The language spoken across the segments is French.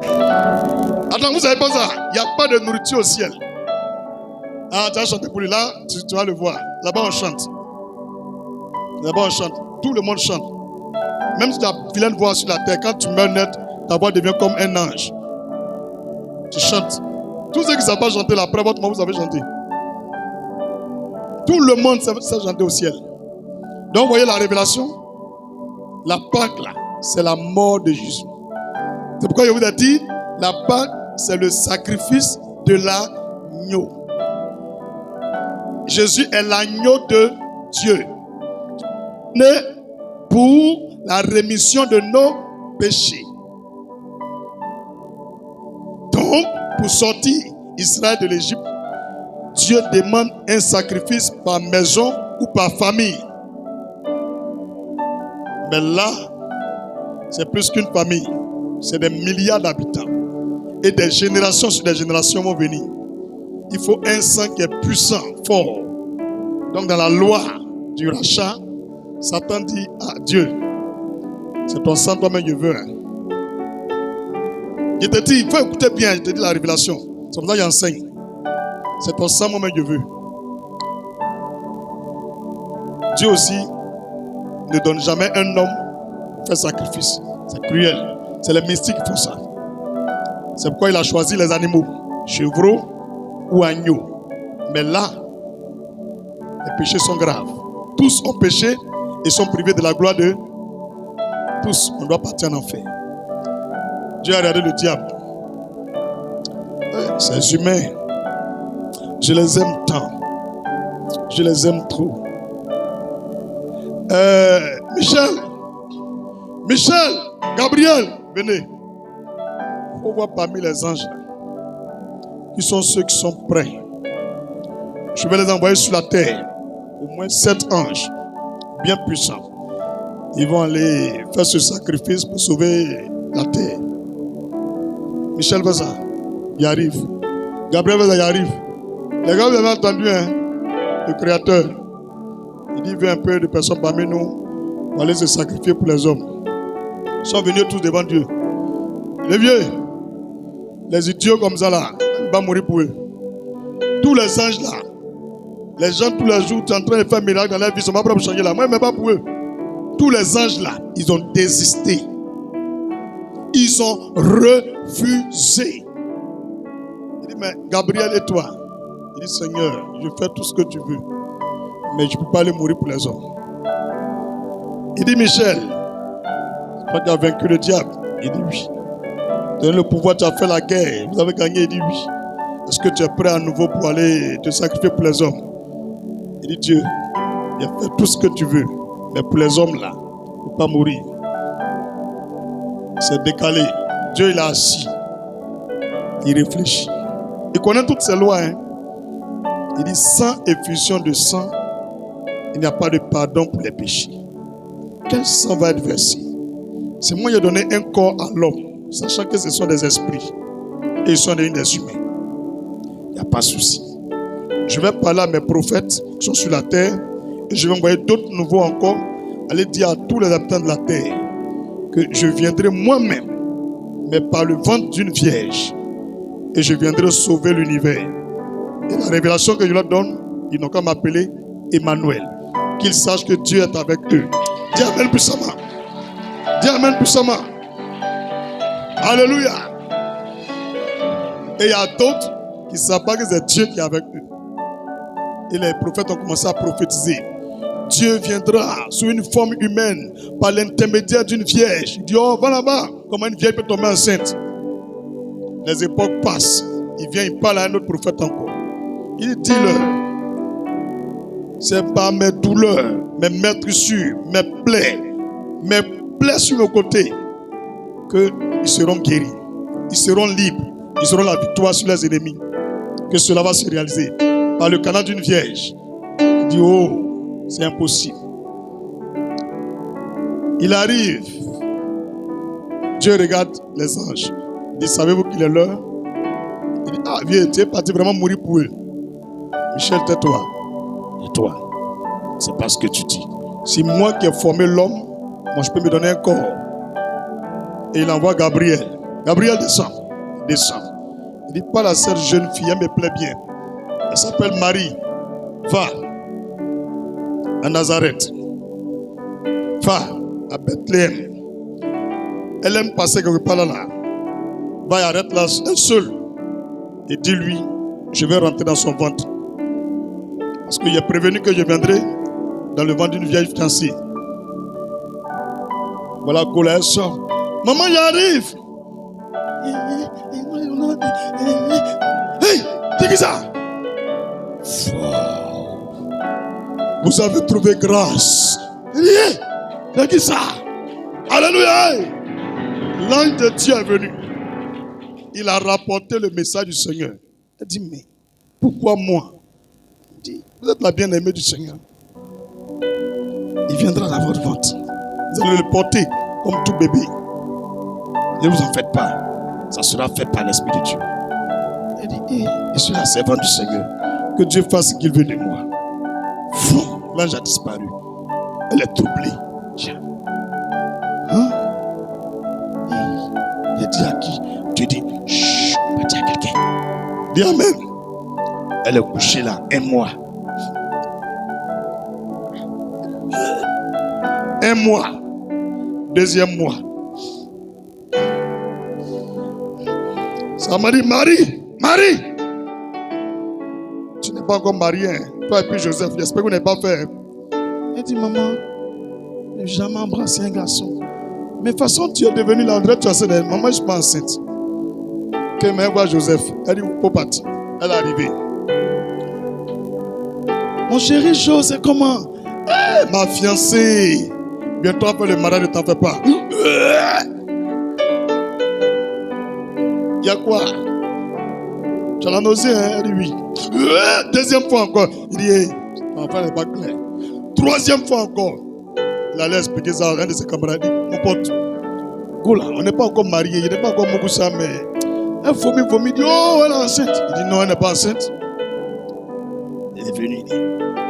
Attends, vous savez pas ça? Il n'y a pas de nourriture au ciel. Ah, tu vas chanter pour lui. Là, tu vas le voir. Là-bas, on chante. Là-bas, on chante. Tout le monde chante. Même si tu as vilaine voix sur la terre, quand tu meurs net, ta voix devient comme un ange. Tu chantes. Tous ceux qui ne savent pas chanter, là, après votre mort, vous savez chanter. Tout le monde sait chanter au ciel. Donc, vous voyez la révélation? La Pâque, là, c'est la mort de Jésus. C'est pourquoi je vous ai dit, la Pâque, c'est le sacrifice de l'agneau. Jésus est l'agneau de Dieu. Né pour la rémission de nos péchés. Donc, pour sortir Israël de l'Égypte, Dieu demande un sacrifice par maison ou par famille. Mais là, c'est plus qu'une famille. C'est des milliards d'habitants. Et des générations sur des générations vont venir. Il faut un sang qui est puissant, fort. Donc dans la loi du rachat, Satan dit à Dieu, c'est ton sang toi-même je veux. Je te dis, il faut écouter bien, je te dis la révélation. C'est pour ça que j'enseigne. C'est ton sang moi-même je veux. Dieu aussi ne donne jamais un homme faire sacrifice. C'est cruel. C'est les mystiques qui font ça. C'est pourquoi il a choisi les animaux, chevreaux ou agneaux. Mais là, les péchés sont graves. Tous ont péché et sont privés de la gloire de tous. On doit partir en enfer. Dieu a regardé le diable. Ces humains, je les aime tant. Je les aime trop. Michel, Gabriel, venez. Il faut voir parmi les anges là, qui sont ceux qui sont prêts. Je vais les envoyer sur la terre. Au moins 7 anges, bien puissants. Ils vont aller faire ce sacrifice pour sauver la terre. Michel va ça, il arrive. Gabriel va ça, il arrive. Les gars, vous avez entendu, hein, le Créateur. Il dit, il veut un peu de personnes parmi nous pour aller se sacrifier pour les hommes. Ils sont venus tous devant Dieu. Les vieux, les idiots comme ça là, il va mourir pour eux. Tous les anges là, les gens tous les jours, tu es en train de faire un miracle dans leur vie, ils ne sont pas prêts pour changer là. Moi, même pas pour eux. Tous les anges là, ils ont désisté. Ils ont refusé. Il dit, mais Gabriel et toi? Il dit, Seigneur, je fais tout ce que tu veux, mais je ne peux pas aller mourir pour les hommes. Il dit, Michel, toi qui as vaincu le diable? Il dit, oui. Donne le pouvoir, tu as fait la guerre, vous avez gagné? Il dit, oui. Est-ce que tu es prêt à nouveau pour aller te sacrifier pour les hommes? Il dit, Dieu, il a fait tout ce que tu veux, mais pour les hommes là, il ne faut pas mourir. C'est décalé. Dieu, il est assis. Il réfléchit. Il connaît toutes ces lois. Hein? Il dit, sans effusion de sang, il n'y a pas de pardon pour les péchés. Quel sang va être versé? C'est moi qui ai donné un corps à l'homme, sachant que ce sont des esprits. Et ils sont des humains. Il n'y a pas de souci. Je vais parler à mes prophètes qui sont sur la terre. Et je vais envoyer d'autres nouveaux encore. Aller dire à tous les habitants de la terre que je viendrai moi-même, mais par le ventre d'une vierge. Et je viendrai sauver l'univers. Et la révélation que je leur donne, ils n'ont qu'à m'appeler Emmanuel. Qu'ils sachent que Dieu est avec eux. Dis Amen puissamment. Dis Amen puissamment. Alléluia. Et il y a d'autres qui ne savent pas que c'est Dieu qui est avec eux. Et les prophètes ont commencé à prophétiser. Dieu viendra sous une forme humaine par l'intermédiaire d'une vierge. Il dit, oh, va là-bas. Comment une vierge peut tomber enceinte? Les époques passent. Il vient, il parle à un autre prophète encore. Il dit-leur, c'est par mes douleurs, mes meurtrissures, mes plaies sur le côté, qu'ils seront guéris. Ils seront libres. Ils auront la victoire sur les ennemis. Que cela va se réaliser. Par le canal d'une vierge. Il dit, oh, c'est impossible. Il arrive. Dieu regarde les anges. Il dit, savez-vous qu'il est l'heure? Il dit, ah, viens, tu es parti vraiment mourir pour eux. Michel, tais-toi. Et toi, c'est pas ce que tu dis. C'est moi qui ai formé l'homme, moi je peux me donner un corps. Et il envoie Gabriel. Gabriel descend. Il descend. Il dit, pas la sœur jeune fille, elle me plaît bien. Elle s'appelle Marie. Va à Nazareth. Va à Bethléem. Elle aime passer quelque part là. Va et arrête là, elle seule. Et dis-lui, je vais rentrer dans son ventre. Parce qu'il est prévenu que je viendrai dans le ventre d'une vieille fiancée. Voilà, Gola sort. Maman, j'arrive. Hey, c'est qui ça? Vous avez trouvé grâce. C'est qui ça? Alléluia. L'ange de Dieu est venu. Il a rapporté le message du Seigneur. Il a dit, mais pourquoi moi? Il dit, vous êtes la bien-aimée du Seigneur. Il viendra dans votre ventre. Vous allez le porter comme tout bébé. Ne vous en faites pas. Ça sera fait par l'Esprit de Dieu. Il dit, je suis la servante du Seigneur. Que Dieu fasse ce qu'il veut de moi. L'ange a disparu. Elle est troublée. Hein? Il a dit à qui? Dieu dit, chut, on va dire à quelqu'un. Dis amen. Elle est couchée là, 1 mois. 1 mois. 2e mois. Ça m'a dit, Marie, tu n'es pas encore mariée. Hein? Toi et puis Joseph, j'espère que vous n'avez pas fait. Elle dit, maman, je n'ai jamais embrassé un garçon. Mais de toute façon, tu es devenue l'André, tu as dit, maman, je ne suis pas enceinte. Quand elle voit Joseph, elle dit, faut partir. Elle est arrivée. Mon chéri Joseph, comment? Hey, ma fiancée. Bientôt après le mariage, ne t'en fais pas. Il y a quoi? Tu as la nausée, hein? Elle dit oui. 2e fois encore. Il dit, hey, ton enfant n'est pas clair. 3e fois encore. Il allait expliquer ça à un de ses camarades. Il dit, mon pote, Gola, on n'est pas encore mariés, il n'est pas encore Mokusa, mais elle vomit, il dit, oh, elle est enceinte. Il dit, non, elle n'est pas enceinte. Il est venu, il dit,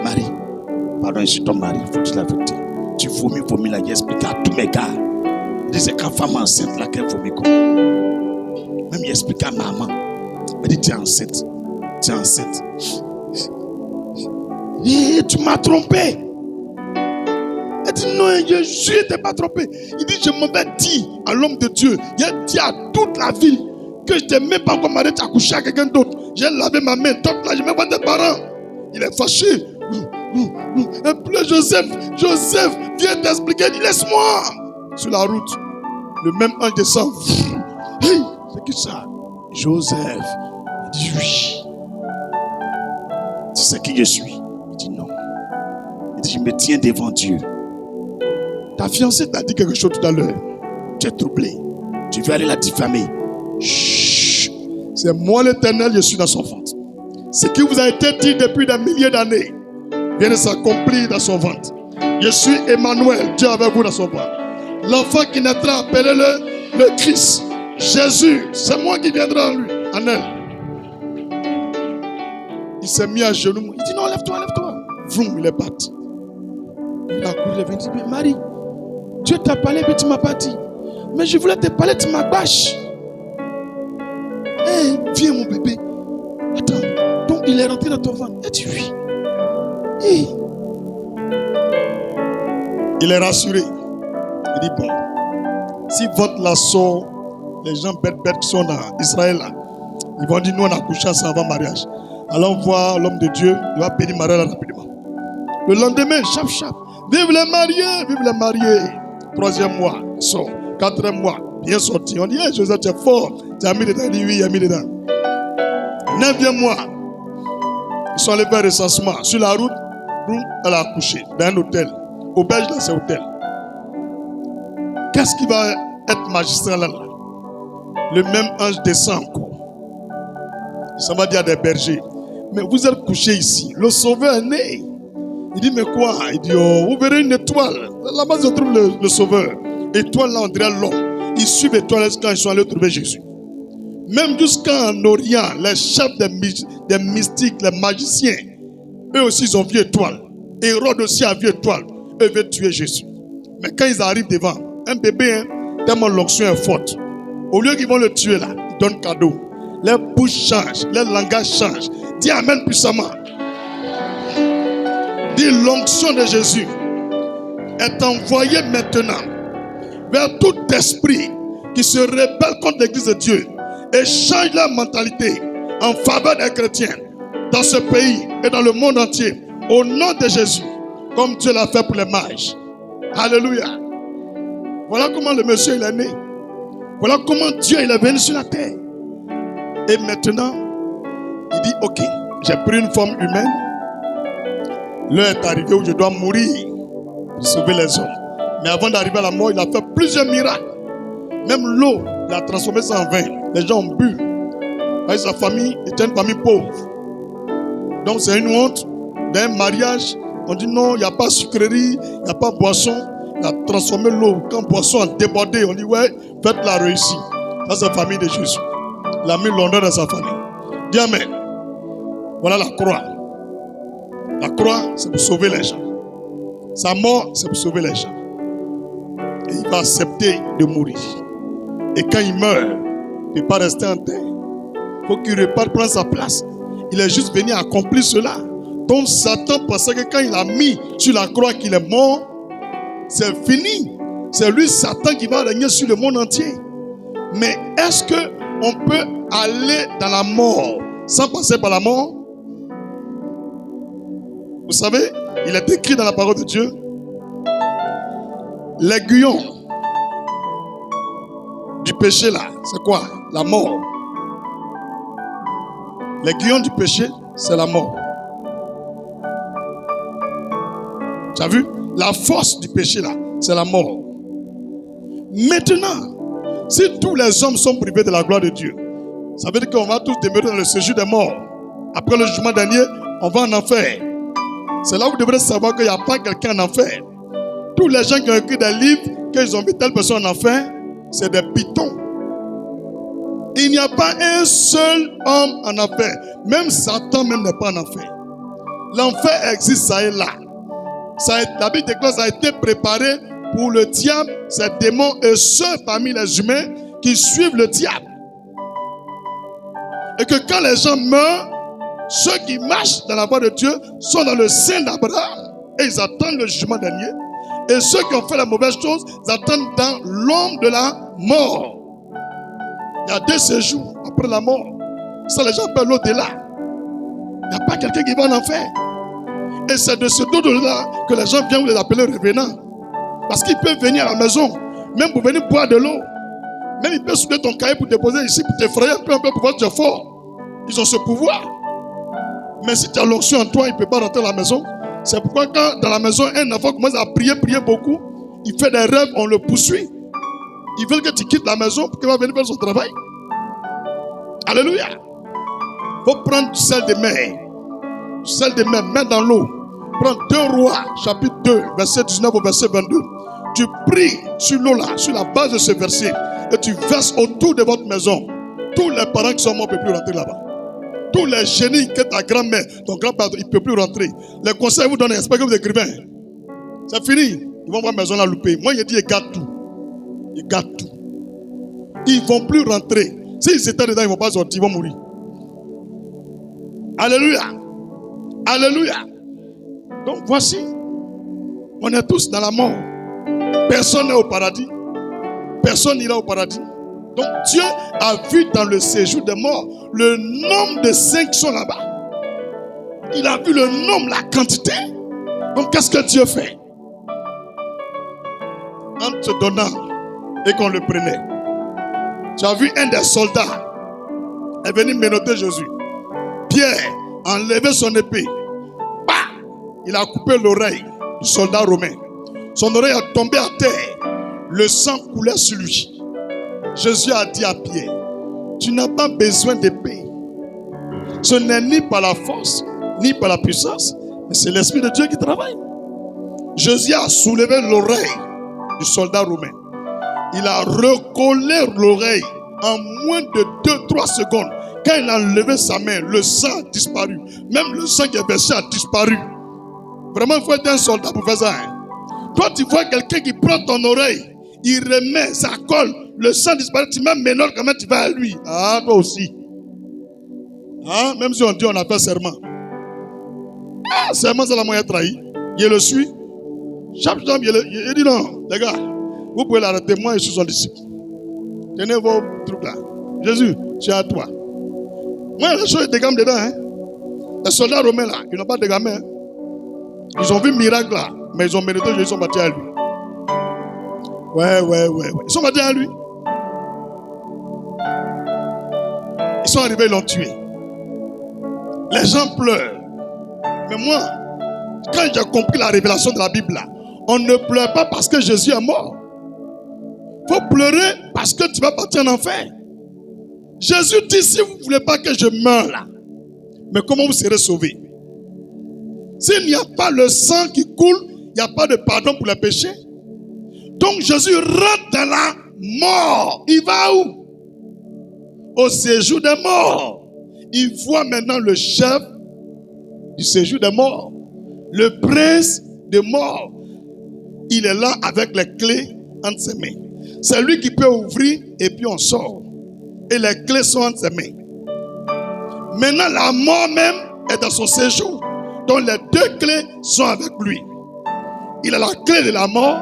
Marie, pardon, je suis ton mari, il faut dire la vérité. Tu vomis là, j'ai expliqué à tous mes gars. Il dit, c'est quand femme enceinte là qu'elle vomit quoi. Même il explique à maman. Elle dit, tu es enceinte. Et tu m'as trompé. Elle dit, non, je ne t'ai pas trompé. Il dit, je m'avais dit à l'homme de Dieu, il a dit à toute la ville que je ne t'ai même pas encore marié, tu as couché à quelqu'un d'autre. J'ai lavé ma main, toi là, je me vois tes parents. Il est fâché. Et puis Joseph, viens t'expliquer, il dit, laisse-moi. Sur la route, le même ange descend. Hey, c'est qui ça? Joseph. Il dit oui. Tu sais qui je suis? Il dit non. Il dit, je me tiens devant Dieu. Ta fiancée t'a dit quelque chose tout à l'heure. Tu es troublé. Tu veux aller la diffamer. Chut. C'est moi l'Éternel, je suis dans son ventre. Ce qui vous a été dit depuis des milliers d'années vient de s'accomplir dans son ventre. Je suis Emmanuel, Dieu avec vous dans son ventre. L'enfant qui naîtra, appelez-le Christ. Jésus, c'est moi qui viendrai en lui, en elle. Il s'est mis à genoux. Il dit non, lève-toi. Vroom, il est parti. Il a couru, il est venu. Il dit, mais Marie, Dieu t'a parlé, mais tu ne m'as pas dit. Mais je voulais te parler, tu m'as bâché. Hé, viens mon bébé. Attends, donc il est rentré dans ton ventre. Elle dit oui. Hey. Il est rassuré. Il dit bon, si votre là sort, les gens bêtes qui sont dans Israël là, ils vont dire nous on a couché ensemble avant mariage. Alors on voit l'homme de Dieu, il va bénir Marie rapidement. Le lendemain, chap. Vive les mariés. 3e mois, sort. 4e mois, bien sorti. On dit, hey, Joseph, tu es fort. Tu as mis dedans. Il dit oui, il a mis dedans. 9e mois, ils sont allés faire recensement. Sur la route, elle a accouché dans un hôtel. Auberge dans cet hôtel. Qu'est-ce qui va être magistral là? Le même ange descend encore. Ça va dire à des bergers, mais vous êtes couchés ici. Le sauveur est né. Il dit, mais quoi? Il dit, oh, vous verrez une étoile. Là-bas, se trouve le sauveur. Étoile là, on dirait l'homme. Ils suivent l'étoile quand ils sont allés trouver Jésus. Même jusqu'en Orient, les chefs des mystiques, les magiciens, eux aussi, ils ont vu étoile. Hérode aussi a vu étoile. Eux veulent tuer Jésus. Mais quand ils arrivent devant, un bébé, tellement l'onction est forte. Au lieu qu'ils vont le tuer là, ils donnent cadeau. Leur bouche change, leur langage change. Dis amen puissamment. Dis l'onction de Jésus est envoyée maintenant vers tout esprit qui se rebelle contre l'église de Dieu et change leur mentalité en faveur des chrétiens dans ce pays et dans le monde entier. Au nom de Jésus, comme Dieu l'a fait pour les mages. Alléluia. Voilà comment le monsieur il est né. Voilà comment Dieu il est venu sur la terre. Et maintenant, il dit, ok, j'ai pris une forme humaine. L'heure est arrivée où je dois mourir pour sauver les hommes. Mais avant d'arriver à la mort, il a fait plusieurs miracles. Même l'eau, il a transformé ça en vin. Les gens ont bu. Et sa famille était une famille pauvre. Donc c'est une honte d'un mariage. On dit non, il n'y a pas de sucrerie, il n'y a pas de boisson. Il a transformé l'eau. Quand boisson a débordé, on dit ouais, faites la réussite. Ça c'est la famille de Jésus. Il a mis l'honneur dans sa famille. Dis amen. Voilà la croix. La croix, c'est pour sauver les gens. Sa mort, c'est pour sauver les gens. Et il va accepter de mourir. Et quand il meurt, il ne peut pas rester en terre. Il faut qu'il reparte prendre sa place. Il est juste venu accomplir cela. Donc Satan pensait que quand il a mis sur la croix qu'il est mort, c'est fini. C'est lui, Satan, qui va régner sur le monde entier. Mais est-ce qu'on peut aller dans la mort sans passer par la mort? Vous savez, il est écrit dans la parole de Dieu, l'aiguillon du péché là, c'est quoi? La mort. L'aiguillon du péché, c'est la mort. Tu as vu? La force du péché là, c'est la mort. Maintenant, si tous les hommes sont privés de la gloire de Dieu, ça veut dire qu'on va tous demeurer dans le séjour des morts. Après le jugement dernier, on va en enfer. C'est là où vous devrez savoir qu'il n'y a pas quelqu'un en enfer. Tous les gens qui ont écrit des livres, qu'ils ont vu telle personne en enfer, c'est des pitons. Il n'y a pas un seul homme en enfer. Même Satan même n'est pas en enfer. L'enfer existe, ça est là. La Bible déclare que ça a été préparé pour le diable, ses démons et ceux parmi les humains qui suivent le diable. Et que quand les gens meurent, ceux qui marchent dans la voie de Dieu sont dans le sein d'Abraham et ils attendent le jugement dernier. Et ceux qui ont fait la mauvaise chose, ils attendent dans l'ombre de la mort. Il y a 2 séjours après la mort. Ça, les gens appellent l'au-delà. Il n'y a pas quelqu'un qui va en enfer. Et c'est de ce au-delà que les gens viennent les appeler revenants. Parce qu'ils peuvent venir à la maison, même pour venir boire de l'eau. Même ils peuvent soulever ton cahier pour déposer ici, pour t'effrayer un peu pour voir que tu es fort. Ils ont ce pouvoir. Mais si tu as l'onction en toi, il ne peut pas rentrer à la maison. C'est pourquoi quand dans la maison, un enfant commence à prier beaucoup, il fait des rêves, on le poursuit. Ils veulent que tu quittes la maison pour qu'il va venir faire son travail. Alléluia. Il faut prendre du sel de mer. Du sel de mer, mettre dans l'eau. Prends 2 Rois, chapitre 2, verset 19 au verset 22. Tu pries sur l'eau là, sur la base de ce verset, et tu verses autour de votre maison. Tous les parents qui sont morts ne peuvent plus rentrer là-bas. Tous les génies que ta grand-mère, ton grand-père, il ne peut plus rentrer. Les conseils vous donnent, j'espère que vous écrivez. C'est fini. Ils vont voir la maison là louper. Moi, il dit, ils gardent tout. Ils gardent tout. Ils ne vont plus rentrer. S'ils étaient dedans, ils ne vont pas sortir, ils vont mourir. Alléluia. Alléluia. Donc voici, on est tous dans la mort. Personne n'est au paradis. Personne n'ira au paradis. Donc Dieu a vu dans le séjour des morts le nombre de saints qui sont là-bas. Il a vu le nombre, la quantité. Donc qu'est-ce que Dieu fait? En te donnant et qu'on le prenait. Tu as vu un des soldats est venu menotter Jésus. Pierre a enlevé son épée. Bah! Il a coupé l'oreille du soldat romain. Son oreille a tombé à terre. Le sang coulait sur lui. Jésus a dit à Pierre, tu n'as pas besoin d'épée. Ce n'est ni par la force, ni par la puissance, mais c'est l'Esprit de Dieu qui travaille. Jésus a soulevé l'oreille du soldat romain. Il a recollé l'oreille en moins de 2-3 secondes. Quand il a enlevé sa main, le sang a disparu. Même le sang qui est versé a disparu. Vraiment, il faut être un soldat pour faire ça. Hein? Toi, tu vois quelqu'un qui prend ton oreille, il remet, ça colle. le sang disparaît, tu mets Ménol, comment tu vas à lui? Ah, toi aussi. Hein? Même si on dit on a fait serment. Ah, serment, c'est la moyen trahi. Il le suit. Chaque jour, il dit non, les gars, vous pouvez l'arrêter, moi je suis son disciple. Tenez vos trucs là. Jésus, c'est à toi. Moi, les choses dégamment dedans. Hein? Les soldats romains là, ils n'ont pas dégammé. Hein? Ils ont vu le miracle là, mais ils ont mérité, ils sont battus à lui. Ouais. Ils sont battus à lui. Ils sont arrivés, ils l'ont tué. Les gens pleurent. Mais moi, quand j'ai compris la révélation de la Bible là, on ne pleure pas parce que Jésus est mort. Il faut pleurer parce que tu vas partir en enfer. Jésus dit, si vous ne voulez pas que je meure là, mais comment vous serez sauvés? S'il n'y a pas le sang qui coule, il n'y a pas de pardon pour les péchés. Donc Jésus rentre dans la mort. Il va où? Au séjour des morts. Il voit maintenant le chef du séjour des morts. Le prince des morts. Il est là avec les clés entre ses mains. C'est lui qui peut ouvrir et puis on sort. Et les clés sont entre ses mains. Maintenant, la mort même est dans son séjour. Donc les deux clés sont avec lui. Il a la clé de la mort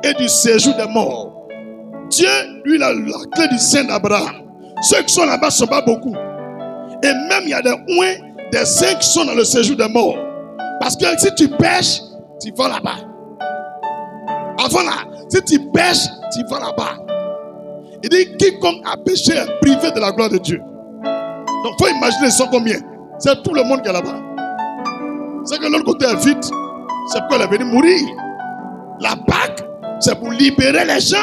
et du séjour des morts. Dieu, lui, il a la clé du sein d'Abraham. Ceux qui sont là-bas ne sont pas beaucoup. Et même il y a des saints qui sont dans le séjour des morts. Parce que si tu pêches, tu vas là-bas. Avant là, si tu pêches, tu vas là-bas. Il dit, quiconque a péché est privé de la gloire de Dieu. Donc il faut imaginer, ils sont combien? C'est tout le monde qui est là-bas. C'est que l'autre côté est vide. C'est pourquoi elle est venue mourir. La Pâque, c'est pour libérer les gens.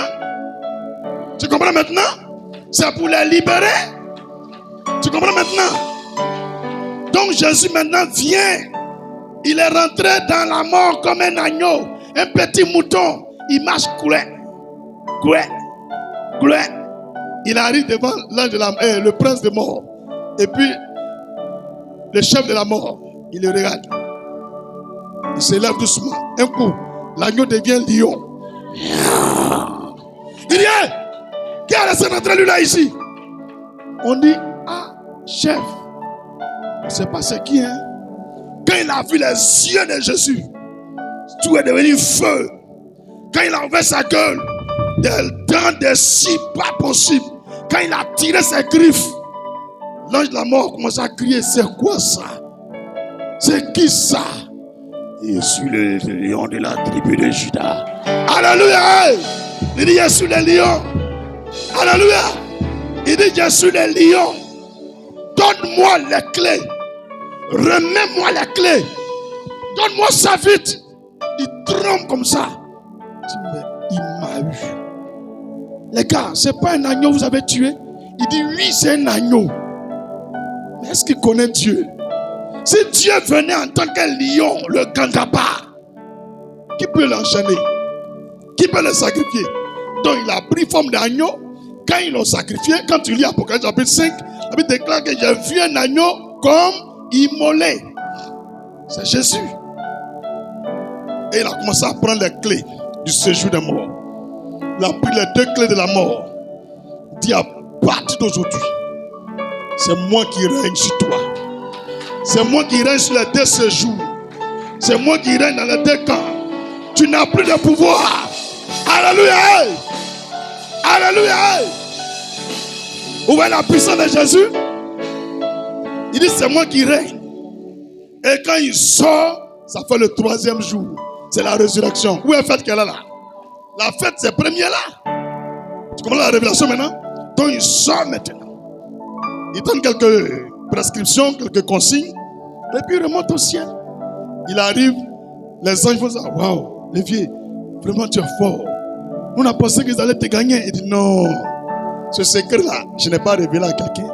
Tu comprends maintenant? C'est pour les libérer. Tu comprends maintenant? Donc Jésus maintenant vient. Il est rentré dans la mort comme un agneau. Un petit mouton. Il marche couet. Il arrive devant l'ange de la mort, le prince de mort. Et puis, le chef de la mort, il le regarde. Il se lève doucement. Un coup, l'agneau devient lion. Il dit, hey, qui a laissé rentrer lui là ici? On dit, ah, chef. On ne sait pas c'est qui, hein? Quand il a vu les yeux de Jésus, tout est devenu feu. Quand il a ouvert sa gueule, des dents, des scies pas possible. Quand il a tiré ses griffes, l'ange de la mort commence à crier, c'est quoi ça? C'est qui ça? Je suis le lion de la tribu de Juda. Alléluia! Il dit, je suis le lion. Alléluia! Il dit, je suis le lion. Donne-moi les clés. Remets-moi les clés. Donne-moi ça vite. Il tremble comme ça. Mais il m'a eu. Les gars, c'est pas un agneau que vous avez tué? Il dit, oui, c'est un agneau. Mais est-ce qu'il connaît Dieu? Si Dieu venait en tant qu'un lion, le gandapa, qui peut l'enchaîner? Qui peut le sacrifier? Donc il a pris forme d'agneau. Quand ils l'ont sacrifié, quand tu lis Apocalypse chapitre 5, la Bible déclare que j'ai vu un agneau comme immolé. C'est Jésus. Et il a commencé à prendre les clés du séjour des morts. Il a pris les deux clés de la mort. Il dit, à partir d'aujourd'hui, c'est moi qui règne sur toi. C'est moi qui règne sur les deux séjours. C'est moi qui règne dans les deux camps. Tu n'as plus de pouvoir. Alléluia. Alléluia. Vous voyez la puissance de Jésus? Il dit, c'est moi qui règne. Et quand il sort, ça fait le troisième jour. C'est la résurrection. Où est la fête qu'elle a là? La fête, c'est premier là. Tu comprends la révélation maintenant? Donc il sort maintenant. Il donne quelques prescriptions, quelques consignes. Et puis il remonte au ciel. Il arrive. Les anges vont dire, waouh, Lévier, vraiment tu es fort. On a pensé qu'ils allaient te gagner. Il dit, non. Ce secret-là, je n'ai pas révélé à quelqu'un.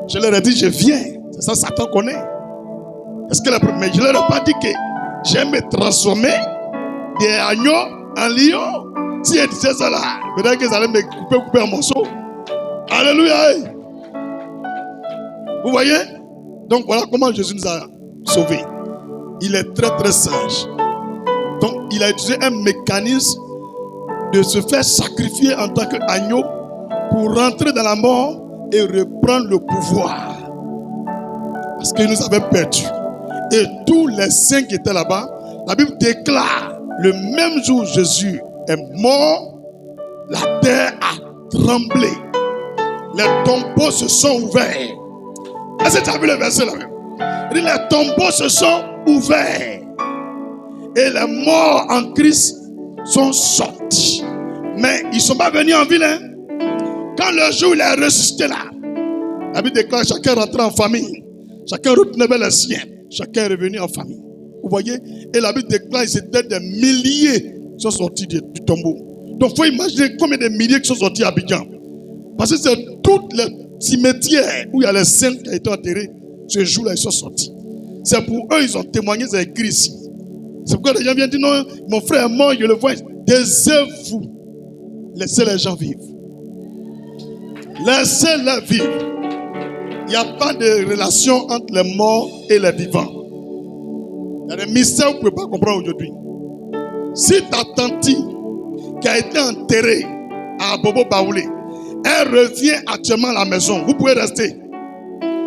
Je leur ai dit, je viens. C'est ça, Satan connaît. Est-ce que mais je leur ai pas dit que j'aime me transformer des agneaux en lion. Si elle disait ça là, peut-être qu'ils allaient me couper en morceaux. Alléluia. Vous voyez? Donc voilà comment Jésus nous a sauvés. Il est très très sage. Donc il a utilisé un mécanisme de se faire sacrifier en tant qu'agneau pour rentrer dans la mort et reprendre le pouvoir. Parce qu'il nous avait perdus. Et tous les saints qui étaient là-bas, la Bible déclare, le même jour où Jésus est mort, la terre a tremblé. Les tombeaux se sont ouverts. Est-ce que tu as vu le verset là-même? Les tombeaux se sont ouverts. Et les morts en Christ sont sortis. Mais ils ne sont pas venus en ville. Hein? Quand le jour où il est ressuscité là, la Bible déclare chacun rentrait en famille. Chacun retournait vers les siens. Chacun est revenu en famille. Vous voyez? Et la Bible déclare que c'était des milliers qui sont sortis du tombeau. Donc il faut imaginer combien de milliers qui sont sortis à Abidjan. Parce que c'est tous les cimetières où il y a les saints qui ont été enterrés. Ce jour-là, ils sont sortis. C'est pour eux, ils ont témoigné, c'est écrit ici. C'est pourquoi les gens viennent dire non, mon frère est mort, je le vois. Taisez-vous. Laissez les gens vivre. Laissez-les vivre. Il n'y a pas de relation entre les morts et les vivants. Il y a des mystères que vous ne pouvez pas comprendre aujourd'hui. Si ta tante qui a été enterrée à Bobo Baoulé, elle revient actuellement à la maison, vous pouvez rester.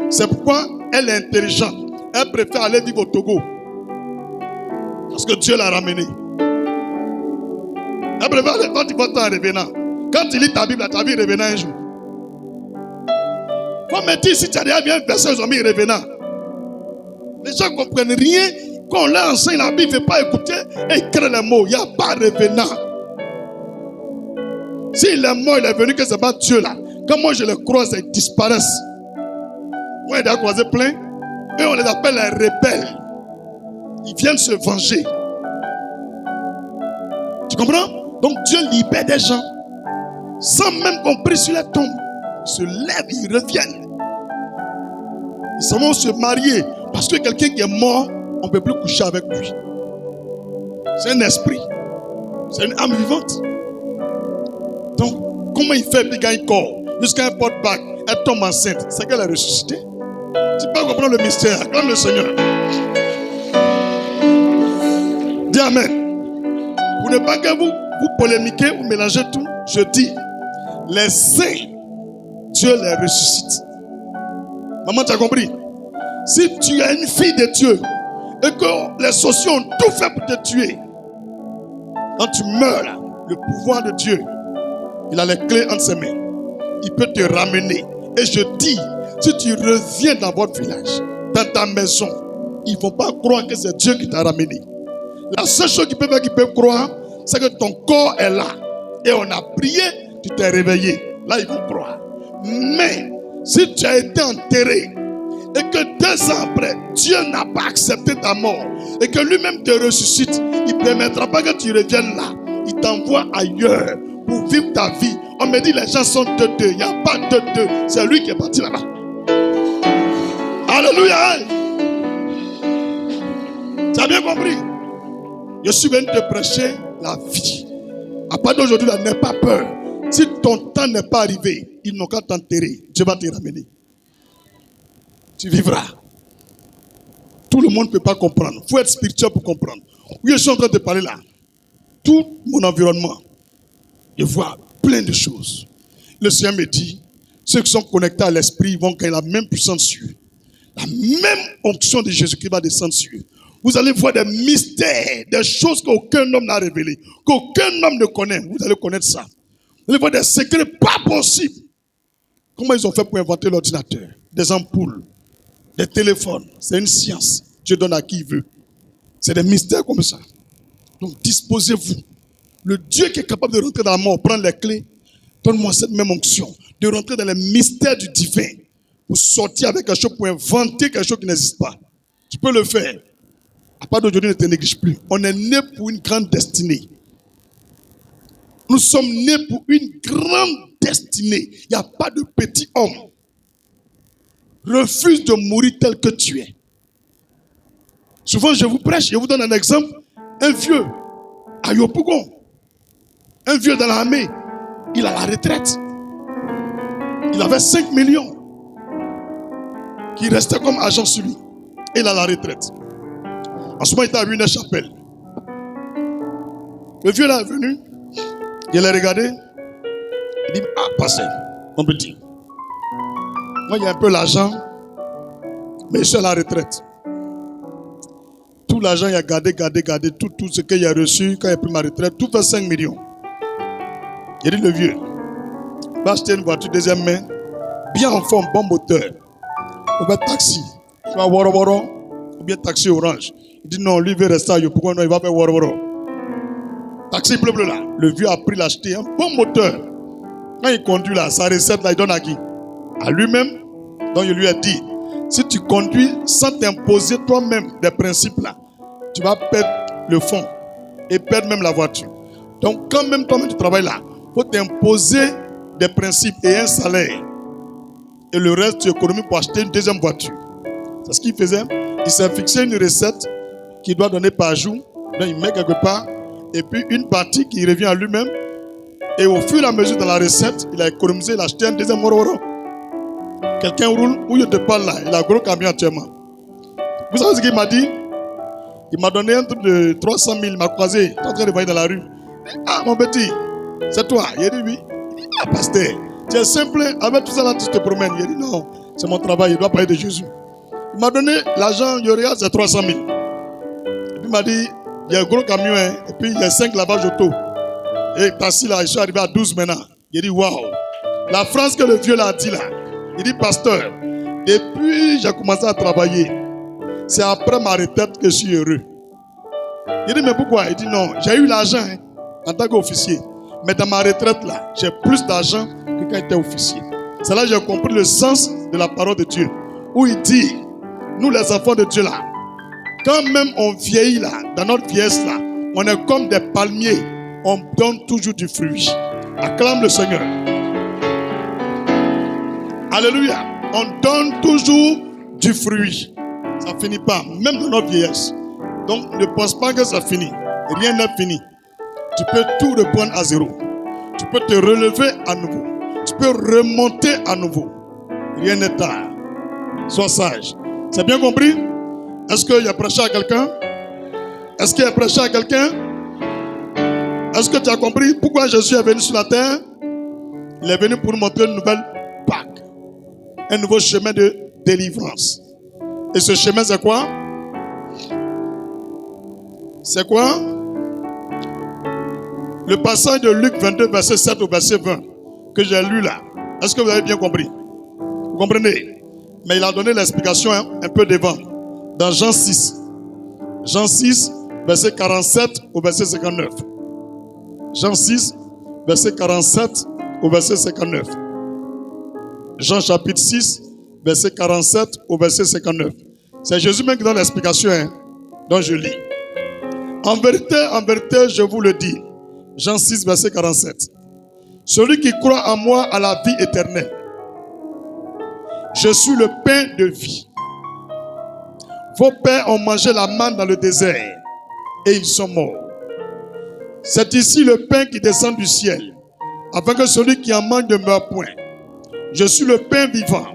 C'est pourquoi elle est intelligente. Elle préfère aller vivre au Togo. Parce que Dieu l'a ramenée. Elle préfère aller quand il va en revenant. Quand tu lis ta Bible, ta vie revenant un jour. Comme me dit, si tu as déjà bien versé, ils ont mis revenant. Les gens ne comprennent rien. Quand on leur enseigne la Bible, il ne veut pas écouter et il crée les mots. Il n'y a pas revenant. S'il est mort, il est venu que ce n'est pas Dieu là. Quand moi je les croise, ils disparaissent. Moi, il a croisé plein. Et on les appelle les rebelles. Ils viennent se venger. Tu comprends? Donc Dieu libère des gens. Sans même qu'on prie sur les tombes. Ils se lèvent, ils reviennent. Ils s'en vont se marier. Parce que quelqu'un qui est mort, on ne peut plus coucher avec lui. C'est un esprit. C'est une âme vivante. Donc, comment il fait, puis il gagne corps? Jusqu'à un porte-bac, elle tombe enceinte. C'est qu'elle a ressuscité. Tu peux comprendre le mystère. Acclame le Seigneur. Dis Amen. Pour ne pas que vous polémiquez ou mélangez tout, je dis, les saints, Dieu les ressuscite. Maman, tu as compris? Si tu es une fille de Dieu et que les sociaux ont tout fait pour te tuer, quand tu meurs là, le pouvoir de Dieu, il a les clés entre ses mains. Il peut te ramener. Et je dis, si tu reviens dans votre village, dans ta maison, ils ne vont pas croire que c'est Dieu qui t'a ramené. La seule chose qu'ils peuvent croire, c'est que ton corps est là. Et on a prié, tu t'es réveillé. Là, ils vont croire. Mais, si tu as été enterré, et que 2 ans après, Dieu n'a pas accepté ta mort, et que lui-même te ressuscite, il ne permettra pas que tu reviennes là. Il t'envoie ailleurs pour vivre ta vie. On me dit les gens sont deux. Il n'y a pas deux. C'est lui qui est parti là-bas. Alléluia. Tu as bien compris? Je suis venu te prêcher la vie. À partir d'aujourd'hui, n'aie pas peur. Si ton temps n'est pas arrivé, ils n'ont qu'à t'enterrer. Dieu va te ramener. Tu vivras. Tout le monde ne peut pas comprendre. Il faut être spirituel pour comprendre. Oui, je suis en train de parler là. Tout mon environnement, je vois plein de choses. Le Seigneur me dit, ceux qui sont connectés à l'esprit vont gagner la même puissance sur eux. La même onction de Jésus-Christ va descendre sur eux. Vous allez voir des mystères, des choses qu'aucun homme n'a révélées, qu'aucun homme ne connaît. Vous allez connaître ça. Vous allez voir des secrets pas possibles. Comment ils ont fait pour inventer l'ordinateur? Des ampoules, des téléphones. C'est une science. Dieu donne à qui il veut. C'est des mystères comme ça. Donc disposez-vous. Le Dieu qui est capable de rentrer dans la mort, prendre les clés, donne-moi cette même onction, de rentrer dans les mystères du divin, pour sortir avec quelque chose, pour inventer quelque chose qui n'existe pas. Tu peux le faire. À part d'aujourd'hui, ne te néglige plus. On est né pour une grande destinée. Nous sommes nés pour une grande destinée. Il n'y a pas de petit homme. Refuse de mourir tel que tu es. Souvent, je vous prêche, je vous donne un exemple. Un vieux, à Yopougon, un vieux dans l'armée, il a la retraite. Il avait 5 millions qui restaient comme agent sur lui. Et il a la retraite. En ce moment, il était à une chapelle. Le vieux là est venu. Je l'ai regardé. Il dit, ah, pasteur, mon petit. Moi, il y a un peu l'argent, mais je suis à la retraite. Tout l'argent, il a gardé, tout ce qu'il a reçu quand il a pris ma retraite, tout fait 5 millions. Il dit, le vieux, va acheter une voiture deuxième main, bien en forme, bon moteur. On va taxi, soit Woro, ou bien taxi orange. Il dit, non, lui, il veut rester à Yopougon, non, il va faire Woro. Taxi bleu là. Le vieux a pris l'acheter, un bon moteur. Quand il conduit là, sa recette là, il donne à qui? À lui-même. Donc, il lui a dit, si tu conduis sans t'imposer toi-même des principes là, tu vas perdre le fond et perdre même la voiture. Donc, quand même toi-même tu travailles là, il faut t'imposer des principes et un salaire. Et le reste, tu économises pour acheter une deuxième voiture. C'est ce qu'il faisait. Il s'est fixé une recette qu'il doit donner par jour. Donc, il met quelque part. Et puis, une partie qui revient à lui-même. Et au fur et à mesure de la recette, il a économisé, il a acheté un deuxième Woro. Quelqu'un roule où je te parle là. Il a un gros camion actuellement. Vous savez ce qu'il m'a dit? Il m'a donné un truc de 300 000. Il m'a croisé. Il est en train de voyer dans la rue. Ah, mon petit, c'est toi? Il a dit oui. Il dit, ah, pasteur, tu es simple. Avec tout ça là, tu te promènes. Il a dit non, c'est mon travail. Il doit parler de Jésus. Il m'a donné l'argent. Il regarde, c'est 300 000. Et puis il m'a dit, il y a un gros camion. Hein, et puis il y a 5 lavages auto. Et taxi là, je suis arrivé à 12 maintenant. Il dit waouh. La phrase que le vieux là a dit là. Il dit, pasteur, depuis j'ai commencé à travailler, c'est après ma retraite que je suis heureux. Il dit, mais pourquoi? Il dit, non, j'ai eu l'argent hein, en tant qu'officier. Mais dans ma retraite là, j'ai plus d'argent que quand j'étais officier. C'est là que j'ai compris le sens de la parole de Dieu. Où il dit, nous les enfants de Dieu là, quand même on vieillit là, dans notre vieillesse là, on est comme des palmiers, on donne toujours du fruit. Acclame le Seigneur. Alléluia. On donne toujours du fruit. Ça ne finit pas, même dans notre vieillesse. Donc ne pense pas que ça finit. Rien n'est fini. Tu peux tout reprendre à zéro. Tu peux te relever à nouveau. Tu peux remonter à nouveau. Rien n'est tard. Sois sage. C'est bien compris? Est-ce qu'il y a prêché à quelqu'un? Est-ce qu'il y a prêché à quelqu'un? Est-ce que tu as compris pourquoi Jésus est venu sur la terre? Il est venu pour nous montrer une nouvelle Pâque. Un nouveau chemin de délivrance. Et ce chemin, c'est quoi? C'est quoi? Le passage de Luc 22, verset 7 au verset 20, que j'ai lu là. Est-ce que vous avez bien compris? Vous comprenez? Mais il a donné l'explication un peu devant. Dans Jean 6. Jean 6, verset 47 au verset 59. Jean 6, verset 47 au verset 59. Jean chapitre 6, verset 47 au verset 59. C'est Jésus même qui donne l'explication, hein, dont je lis. En vérité, je vous le dis. Jean 6, verset 47. Celui qui croit en moi a la vie éternelle. Je suis le pain de vie. Vos pères ont mangé la manne dans le désert et ils sont morts. C'est ici le pain qui descend du ciel, afin que celui qui en mange ne meure point. Je suis le pain vivant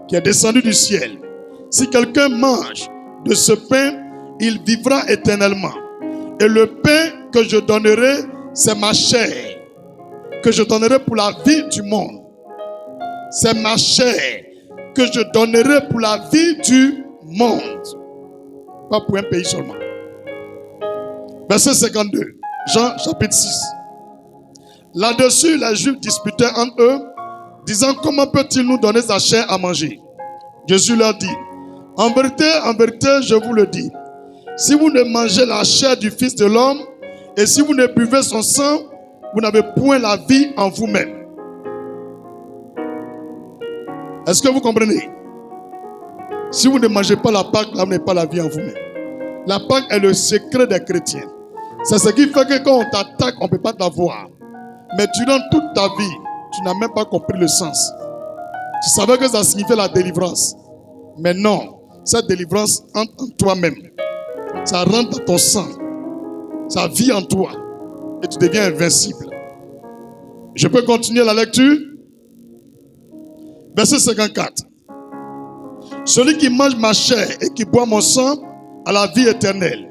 qui est descendu du ciel. Si quelqu'un mange de ce pain, il vivra éternellement. Et le pain que je donnerai, c'est ma chair, que je donnerai pour la vie du monde. C'est ma chair que je donnerai pour la vie du monde. Pas pour un pays seulement. Verset 52. Jean chapitre 6. Là-dessus, les Juifs disputaient entre eux, disant, comment peut-il nous donner sa chair à manger? Jésus leur dit, en vérité, je vous le dis, si vous ne mangez la chair du Fils de l'homme, et si vous ne buvez son sang, vous n'avez point la vie en vous-même. Est-ce que vous comprenez? Si vous ne mangez pas la Pâque, là, vous n'avez pas la vie en vous-même. La Pâque est le secret des chrétiens. C'est ce qui fait que quand on t'attaque, on ne peut pas t'avoir. Mais durant toute ta vie, tu n'as même pas compris le sens. Tu savais que ça signifiait la délivrance. Mais non, cette délivrance entre en toi-même. Ça rentre dans ton sang. Ça vit en toi. Et tu deviens invincible. Je peux continuer la lecture? Verset 54. Celui qui mange ma chair et qui boit mon sang a la vie éternelle.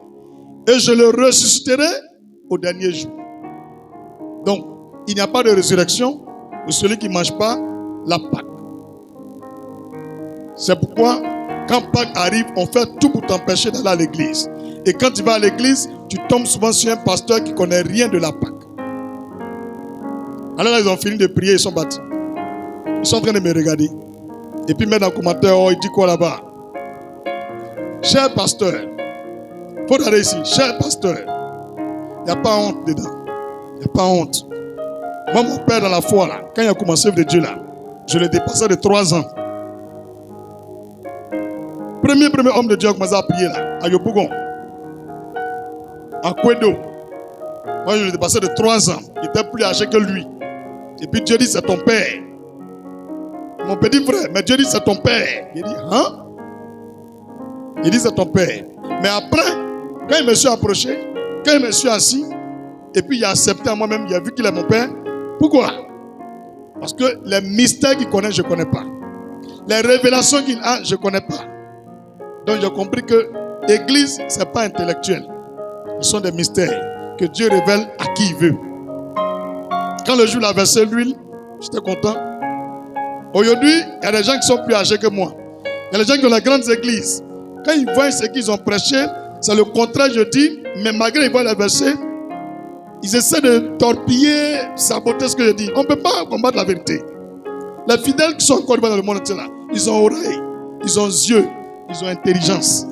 Et je le ressusciterai au dernier jour. Donc, il n'y a pas de résurrection pour celui qui ne mange pas la Pâque. C'est pourquoi, quand Pâques arrive, on fait tout pour t'empêcher d'aller à l'église. Et quand tu vas à l'église, tu tombes souvent sur un pasteur qui ne connaît rien de la Pâque. Alors là, ils ont fini de prier, ils sont partis. Ils sont en train de me regarder. Et puis mettre dans le commentaire, oh, il dit quoi là-bas? Cher pasteur, il faut aller ici, cher pasteur, il n'y a pas honte dedans. Il n'y a pas honte. Moi, mon père dans la foi, là, quand il a commencé avec Dieu, là, je l'ai dépassé de 3 ans. Premier homme de Dieu a commencé à prier là, à Yopougon, à Kwedo. Moi, je l'ai dépassé de 3 ans. Il était plus âgé que lui. Et puis Dieu dit, c'est ton père. Mon petit frère, mais Dieu dit, c'est ton père. Il dit, hein? Il dit, c'est ton père. Mais après, quand il me suis approché, quand il me suis assis, et puis il a accepté à moi-même, il a vu qu'il est mon père. Pourquoi? Parce que les mystères qu'il connaît, je ne connais pas. Les révélations qu'il a, je ne connais pas. Donc j'ai compris que l'église, ce n'est pas intellectuel. Ce sont des mystères que Dieu révèle à qui il veut. Quand le jour il a versé l'huile, j'étais content. Aujourd'hui, il y a des gens qui sont plus âgés que moi. Il y a des gens qui ont les grandes églises. Quand ils voient ce qu'ils ont prêché, c'est le contraire, je dis, mais malgré qu'ils voient les versets, ils essaient de torpiller, saboter ce que je dis. On ne peut pas combattre la vérité. Les fidèles qui sont encore dans le monde entier là, ils ont oreilles, ils ont yeux, ils ont intelligence.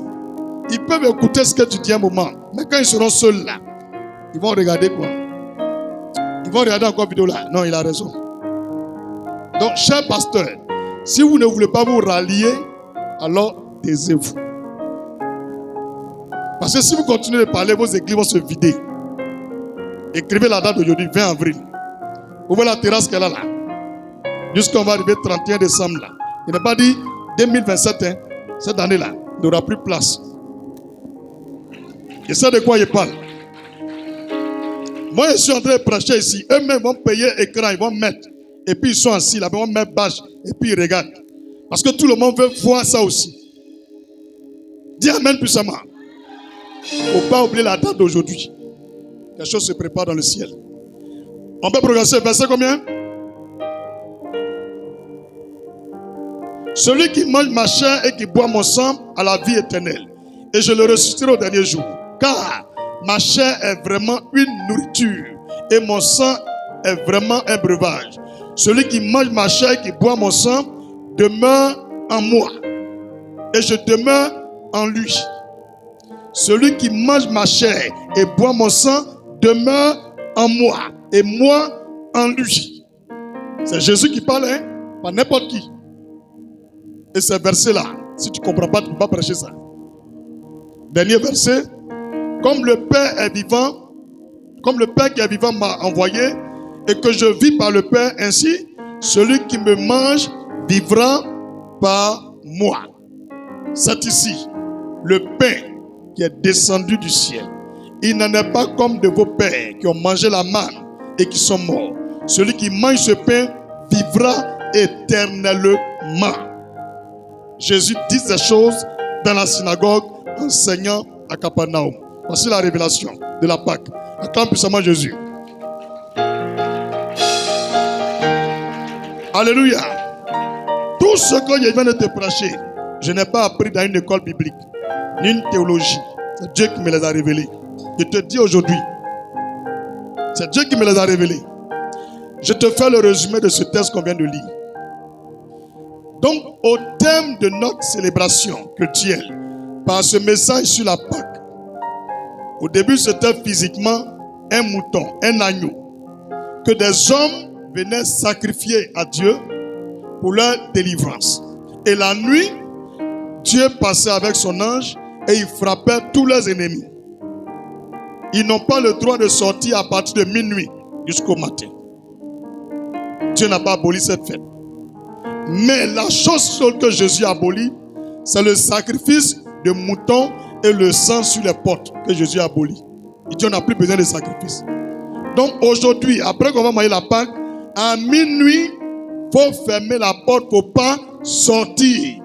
Ils peuvent écouter ce que tu dis à un moment. Mais quand ils seront seuls là, ils vont regarder quoi? Ils vont regarder encore vidéo là. Non, il a raison. Donc, cher pasteur, si vous ne voulez pas vous rallier, alors taisez-vous. Parce que si vous continuez de parler, vos églises vont se vider. Écrivez la date d'aujourd'hui, 20 avril. Vous voyez la terrasse qu'elle a là. Jusqu'à on va arriver 31 décembre là. Il n'a pas dit 2027, hein. Cette année-là, il n'y aura plus de place. Et c'est de quoi il parle. Moi, je suis en train de prêcher ici. Eux-mêmes vont payer écran, ils vont mettre. Et puis ils sont assis là, ils vont mettre bâche. Et puis ils regardent. Parce que tout le monde veut voir ça aussi. Dis amen puissamment. Il ne faut pas oublier la date d'aujourd'hui. Quelque chose se prépare dans le ciel. On peut progresser. Verset combien? Celui qui mange ma chair et qui boit mon sang a la vie éternelle. Et je le ressusciterai au dernier jour. Car ma chair est vraiment une nourriture. Et mon sang est vraiment un breuvage. Celui qui mange ma chair et qui boit mon sang demeure en moi. Et je demeure en lui. Celui qui mange ma chair et boit mon sang demeure en moi. Et moi en lui. C'est Jésus qui parle, hein? Pas n'importe qui. Et ce verset-là, si tu ne comprends pas, tu ne peux pas prêcher ça. Dernier verset. Comme le Père est vivant, comme le Père qui est vivant m'a envoyé, et que je vis par le Père, ainsi, celui qui me mange vivra par moi. C'est ici le pain qui est descendu du ciel. Il n'en est pas comme de vos pères qui ont mangé la manne et qui sont morts. Celui qui mange ce pain vivra éternellement. Jésus dit des choses dans la synagogue, enseignant à Capernaum. Voici la révélation de la Pâque. Acclame puissamment Jésus. Alléluia. Tout ce que je viens de te prêcher, je n'ai pas appris dans une école biblique, ni une théologie. C'est Dieu qui me les a révélés. Je te dis aujourd'hui, c'est Dieu qui me les a révélés. Je te fais le résumé de ce texte qu'on vient de lire. Donc, au thème de notre célébration culturelle, par ce message sur la Pâque, au début c'était physiquement un mouton, un agneau, que des hommes venaient sacrifier à Dieu pour leur délivrance. Et la nuit, Dieu passait avec son ange et il frappait tous leurs ennemis. Ils n'ont pas le droit de sortir à partir de minuit jusqu'au matin. Dieu n'a pas aboli cette fête. Mais la chose que Jésus a abolie, c'est le sacrifice de moutons et le sang sur les portes que Jésus a aboli. Il dit on n'a plus besoin de sacrifice. Donc aujourd'hui, après qu'on va manger la Pâque, à minuit, il faut fermer la porte, il ne faut pas sortir.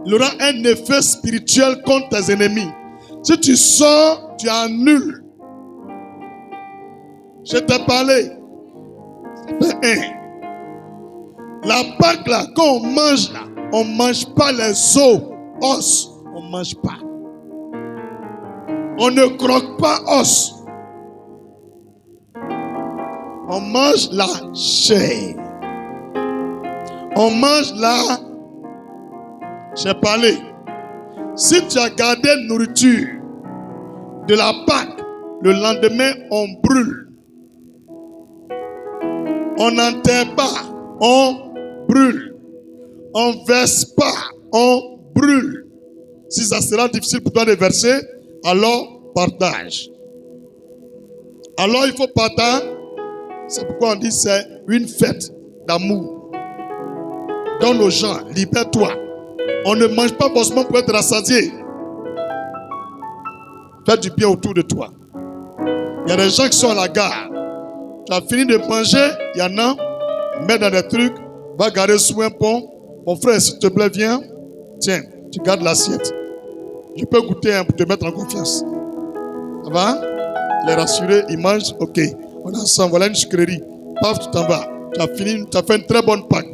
Il y aura un effet spirituel contre tes ennemis. Si tu sors, tu annules. Je t'ai parlé. Fait 1. La Pâque là, quand on mange là, on ne mange pas les os. On ne mange pas. On ne croque pas os. On mange la chair. On mange la... J'ai parlé. Si tu as gardé nourriture de la Pâque, le lendemain, on brûle. On n'enterre pas, on brûle. On ne verse pas, on brûle. Si ça sera difficile pour toi de verser, alors partage. Alors il faut partager. C'est pourquoi on dit que c'est une fête d'amour. Donne aux gens, libère-toi. On ne mange pas forcément pour être rassasié. Fais du bien autour de toi. Il y a des gens qui sont à la gare. Tu as fini de manger, il y en a, mets dans des trucs, va garder sous un pont. Mon frère, s'il te plaît, viens. Tiens, tu gardes l'assiette. Je peux goûter pour te mettre en confiance. Ça va? Les rassurer, ils mangent, ok. On est ensemble, voilà une sucrerie. Paf, tu t'en vas. Tu as fini, tu as fait une très bonne Pâque.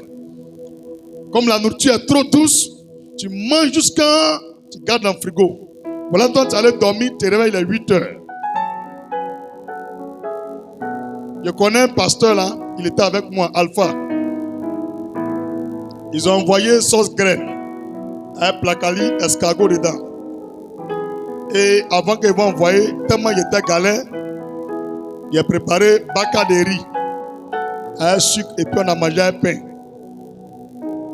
Comme la nourriture est trop douce, tu manges jusqu'à... Tu gardes dans le frigo. Voilà, toi, tu allais dormir, tu te réveilles, il est 8 heures. Je connais un pasteur là, il était avec moi, Alpha. Ils ont envoyé sauce graine, un placali, escargot dedans. Et avant qu'ils vont envoyer, tellement il était galère, il a préparé baka de riz, un sucre et puis on a mangé un pain.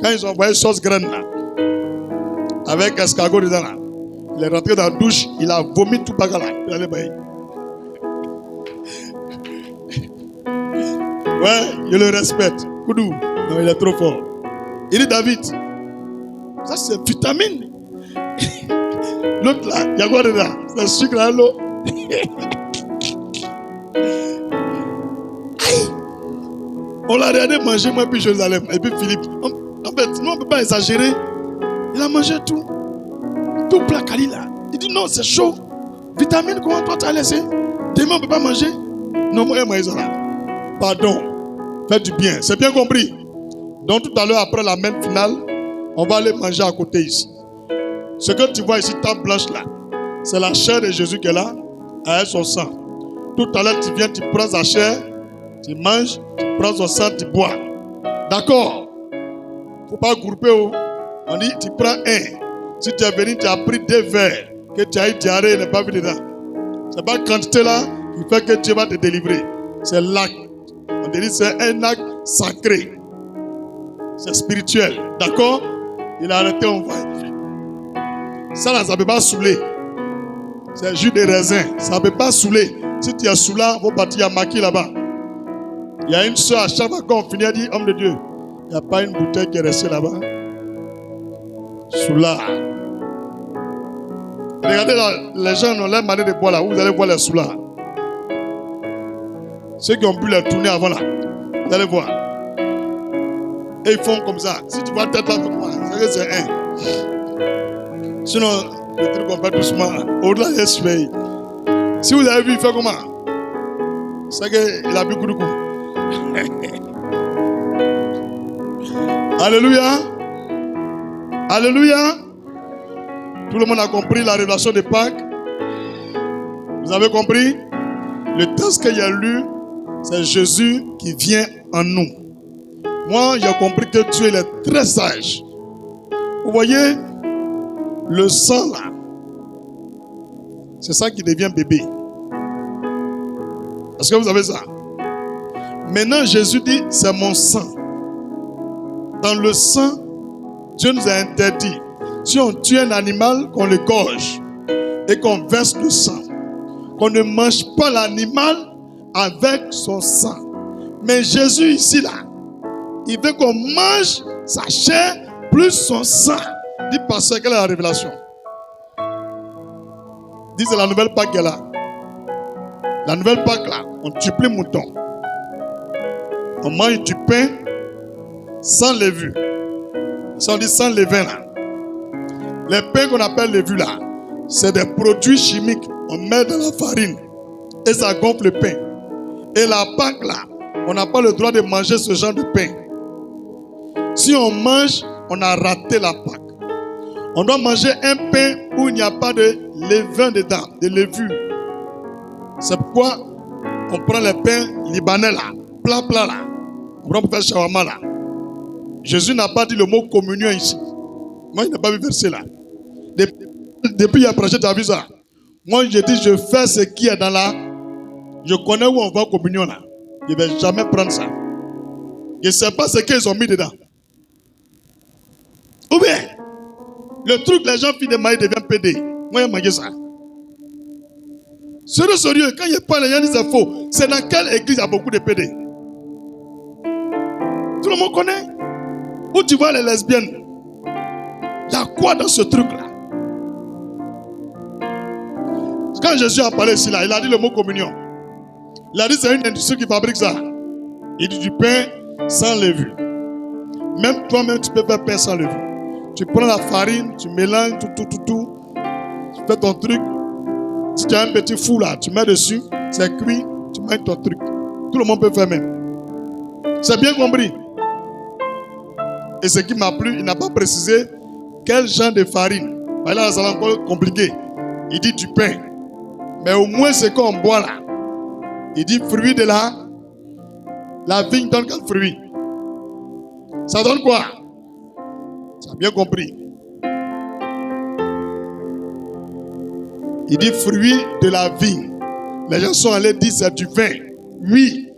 Quand ils ont envoyé sauce graine là, avec escargot dedans là, il est rentré dans la douche, il a vomi tout baka là. Il allait bailler. Ouais, je le respecte. Koudou, non, il est trop fort. Il dit David, ça c'est vitamine. L'autre là, il y a quoi dedans? C'est sucre à l'eau. On l'a regardé manger, moi, puis Jérusalem. Et puis Philippe. En fait, nous, on ne peut pas exagérer. Il a mangé tout. Tout plat Kali là. Il dit non, c'est chaud. Vitamine, comment toi tu as laissé? Demain, on ne peut pas manger. Non, moi, ils ont là. Pardon. Faites du bien. C'est bien compris. Donc, tout à l'heure, après la même finale, on va aller manger à côté ici. Ce que tu vois ici, table blanche là, c'est la chair de Jésus qui est là, avec son sang. Tout à l'heure, tu viens, tu prends sa chair, tu manges, tu prends son sang, tu bois. D'accord? Il ne faut pas grouper. On dit, tu prends un. Si tu es venu, tu as pris 2 verres, que tu as eu diarrhée, il n'est pas vu dedans. Ce n'est pas la quantité là qui fait que Dieu va te délivrer. C'est l'acte. On dit, c'est un acte sacré. C'est spirituel. D'accord? Il a arrêté, on va. Ça, là, ça ne peut pas saouler. C'est jus de raisin. Ça ne peut pas saouler. Si tu es saoulé, il faut partir à Maki là-bas. Il y a une soeur, à chaque fois qu'on finit, elle dit, homme de Dieu, il n'y a pas une bouteille qui est restée là-bas. Soula. Regardez là, les gens ont l'air manière de boire là. Où vous allez voir les soula. Ceux qui ont bu les tournées avant là. Vous allez voir. Et ils font comme ça. Si tu vois tête là comme moi, c'est un. Sinon, le truc on fait doucement. Au-delà, il est surveillé. Si vous avez vu, il fait comment? C'est qu'il a bu beaucoup de coups. Alléluia. Alléluia. Tout le monde a compris la révélation de Pâques. Vous avez compris? Le texte qu'il y a lu, c'est Jésus qui vient en nous. Moi, j'ai compris que Dieu il est très sage. Vous voyez, le sang là, c'est ça qui devient bébé. Est-ce que vous avez ça? Maintenant, Jésus dit, c'est mon sang. Dans le sang, Dieu nous a interdit, si on tue un animal, qu'on le gorge et qu'on verse le sang. Qu'on ne mange pas l'animal avec son sang. Mais Jésus ici là, il veut qu'on mange sa chair plus son sang. Dis pasteur, quelle est la révélation? Dis c'est la nouvelle Pâque qui est là. La nouvelle Pâque là, on ne tue plus mouton. On mange du pain sans levure. Ça on dit sans levain là. Les pains qu'on appelle levure là, c'est des produits chimiques. On met dans la farine et ça gonfle le pain. Et la Pâque là, On n'a pas le droit de manger ce genre de pain. Si on mange, on a raté la Pâque. On doit manger un pain où il n'y a pas de levain dedans, de levure. C'est pourquoi on prend le pain libanais là, plat là. On prend pour faire shawarma là. Jésus n'a pas dit le mot communion ici. Moi, il n'a pas vu verset là. Depuis il a prêché, tu as vu ça. Moi, je dis, je fais ce qui est dans la... Je connais où on va en communion là. Je ne vais jamais prendre ça. Je ne sais pas ce qu'ils ont mis dedans. Ou bien, le truc, les gens finissent de mailler, deviennent pédés. Moi, j'ai mangé ça. Sérieux, quand il parle, les gens disent c'est faux. C'est dans quelle église il y a beaucoup de pédés? Tout le monde connaît. Où tu vois les lesbiennes? Il y a quoi dans ce truc-là? Quand Jésus a parlé ici, là, il a dit le mot communion. Il a dit c'est une industrie qui fabrique ça. Il dit du pain sans levure. Même toi-même, tu peux faire pain sans levure. Tu prends la farine, tu mélanges tout. Tu fais ton truc. Si tu as un petit four là, tu mets dessus, c'est cuit, tu mets ton truc. Tout le monde peut faire même. C'est bien compris. Et ce qui m'a plu, il n'a pas précisé quel genre de farine. Là, ça va encore compliqué. Il dit du pain. Mais au moins, ce qu'on boit là, il dit fruit de la vigne donne quel fruit? Ça donne quoi? Tu as bien compris. Il dit fruit de la vigne. Les gens sont allés dire c'est du vin. Oui,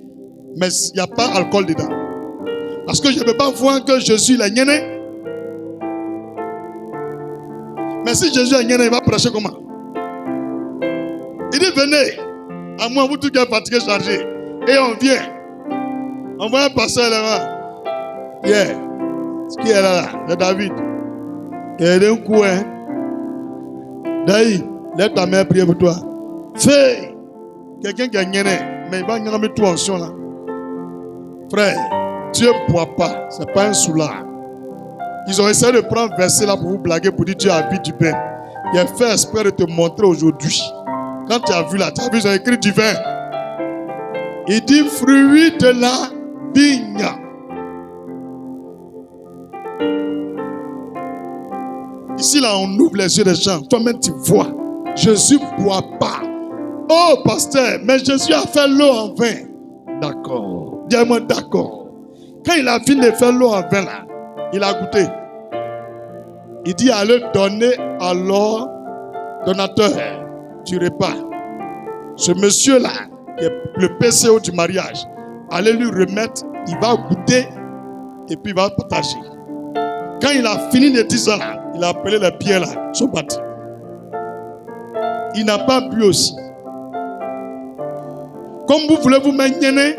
mais il n'y a pas d'alcool dedans. Parce que je ne peux pas voir que Jésus est gêné. Mais si Jésus est gêné, il va prêcher comment? Il dit venez, à moi vous tous qui êtes fatigués, chargés. Et on vient. On voit un pasteur là-bas. Yeah. Ce qui est là, c'est David. Et d'un coup, hein. Daï, lève ta main, prier pour toi. Fais. Quelqu'un qui est gêné, mais il va gagner tout en son là. Frère, Dieu ne boit pas. Ce n'est pas un soulard. Ils ont essayé de prendre verset là pour vous blaguer, pour dire Dieu a bu du pain. Il a fait exprès de te montrer aujourd'hui. Quand tu as vu là, tu as vu, ils ont écrit du vin. Il dit fruit de la vigne. Ici là, on ouvre les yeux des gens. Toi-même, tu vois. Jésus ne boit pas. Oh, pasteur, mais Jésus a fait l'eau en vin. D'accord. Dis-moi d'accord. Quand il a fini de faire l'eau en vin là, il a goûté. Il dit allez donner à l'or donateur du repas. Ce monsieur-là, qui est le PCO du mariage, allez lui remettre, il va goûter et puis il va partager. Quand il a fini de dire ça là, il a appelé les pierres là, ils sont partis. Il n'a pas bu aussi. Comme vous voulez vous maintenir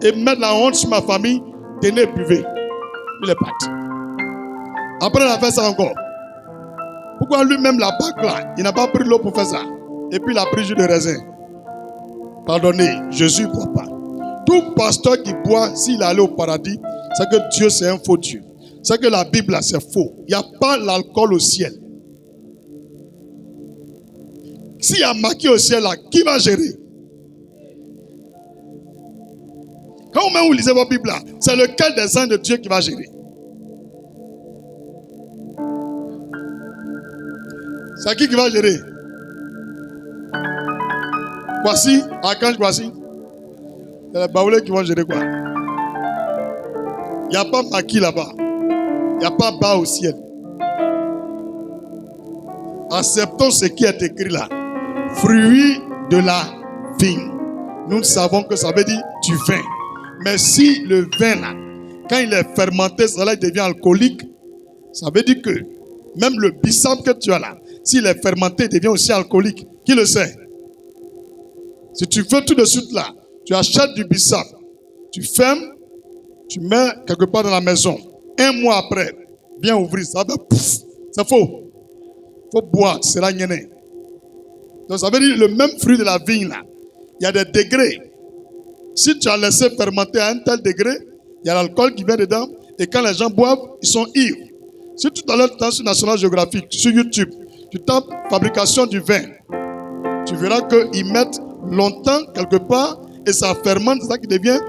et mettre la honte sur ma famille, tenez et buvez. Il est parti. Après, il a fait ça encore. Pourquoi lui-même la bague là, il n'a pas pris l'eau pour faire ça? Et puis il a pris jus de raisin. Pardonnez, Jésus ne boit pas. Tout pasteur qui boit, s'il est allé au paradis, c'est que Dieu c'est un faux Dieu. C'est que la Bible là, c'est faux. Il n'y a pas l'alcool au ciel. S'il y a marqué au ciel là, qui va gérer? Quand vous lisez votre Bible là, c'est lequel des anges de Dieu qui va gérer? C'est qui va gérer? Voici, Archange, voici. C'est les baoulés qui vont gérer quoi? Il n'y a pas maquis là-bas. Il n'y a pas bas au ciel. Acceptons ce qui est écrit là. Fruit de la vigne. Nous savons que ça veut dire du vin. Mais si le vin là, quand il est fermenté, ça là, il devient alcoolique, ça veut dire que même le bissap que tu as là, s'il est fermenté, il devient aussi alcoolique. Qui le sait? Si tu veux tout de suite là, tu achètes du bissap, tu fermes, tu mets quelque part dans la maison. Un mois après, viens ouvrir, ça va pouf. C'est faux. Il faut boire, c'est la gêné. Donc ça veut dire le même fruit de la vigne là, il y a des degrés. Si tu as laissé fermenter à un tel degré, il y a l'alcool qui vient dedans, et quand les gens boivent, ils sont ivres. Si tout à l'heure tu tapes sur National Geographic, sur YouTube, tu tapes fabrication du vin, tu verras qu'ils mettent longtemps quelque part et ça fermente, c'est ça qui devient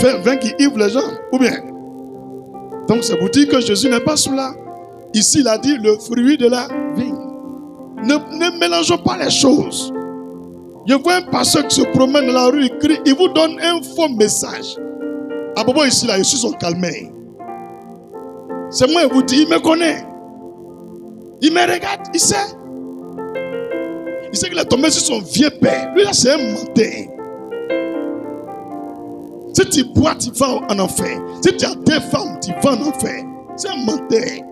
vin qui ivre les gens, ou bien. Donc c'est pour dire que Jésus n'est pas cela. Ici, il a dit le fruit de la vigne. Ne mélangeons pas les choses. Je vois un pasteur qui se promène dans la rue, il crie, il vous donne un faux message. À propos ici, là, je suis son calmé. C'est moi, il vous dit, il me connaît. Il me regarde, il sait. Il sait qu'il est tombé sur son vieux père. Lui, là, c'est un menteur. Si tu bois, tu vas en enfer. Si tu as des femmes, tu vas en enfer. C'est un menteur.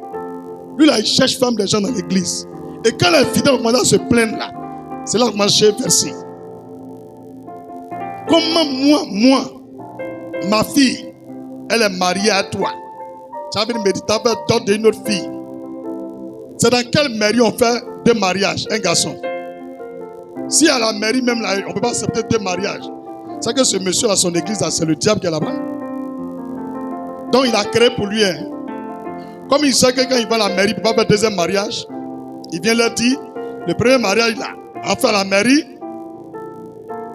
Lui, là, il cherche femme des gens dans l'église. Et quand les fidèles commencent à se plaindre, là, c'est là que moi j'ai versé. Comment moi, ma fille, elle est mariée à toi. Tu as envie de me dire, tu as d'autres d'une autre fille. C'est dans quelle mairie on fait deux mariages, un garçon? Si à la mairie même, là, on ne peut pas accepter deux mariages. C'est que ce monsieur à son église, c'est le diable qui est là-bas. Donc il a créé pour lui. Comme il sait que quand il va à la mairie, il ne peut pas faire deuxième mariage. Il vient leur dire, le premier mariage là, on fait à la mairie,